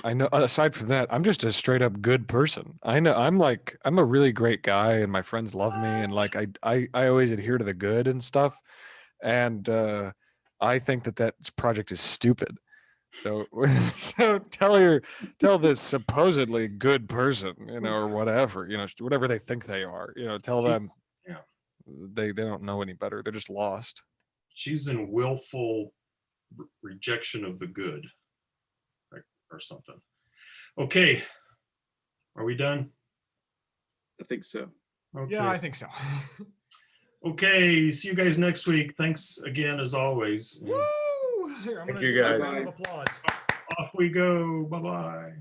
I know aside from that, I'm just a straight up good person. I know I'm a really great guy and my friends love me and like I always adhere to the good and stuff. And I think that project is stupid. So so tell this supposedly good person, or whatever, whatever they think they are, tell them they don't know any better. They're just lost. She's in willful rejection of the good, or something. Okay, are we done? I think so. Okay. Yeah, I think so. Okay, see you guys next week. Thanks again as always. Woo! Here, I'm Thank gonna you, do a guys. round of applause. Off we go. Bye-bye.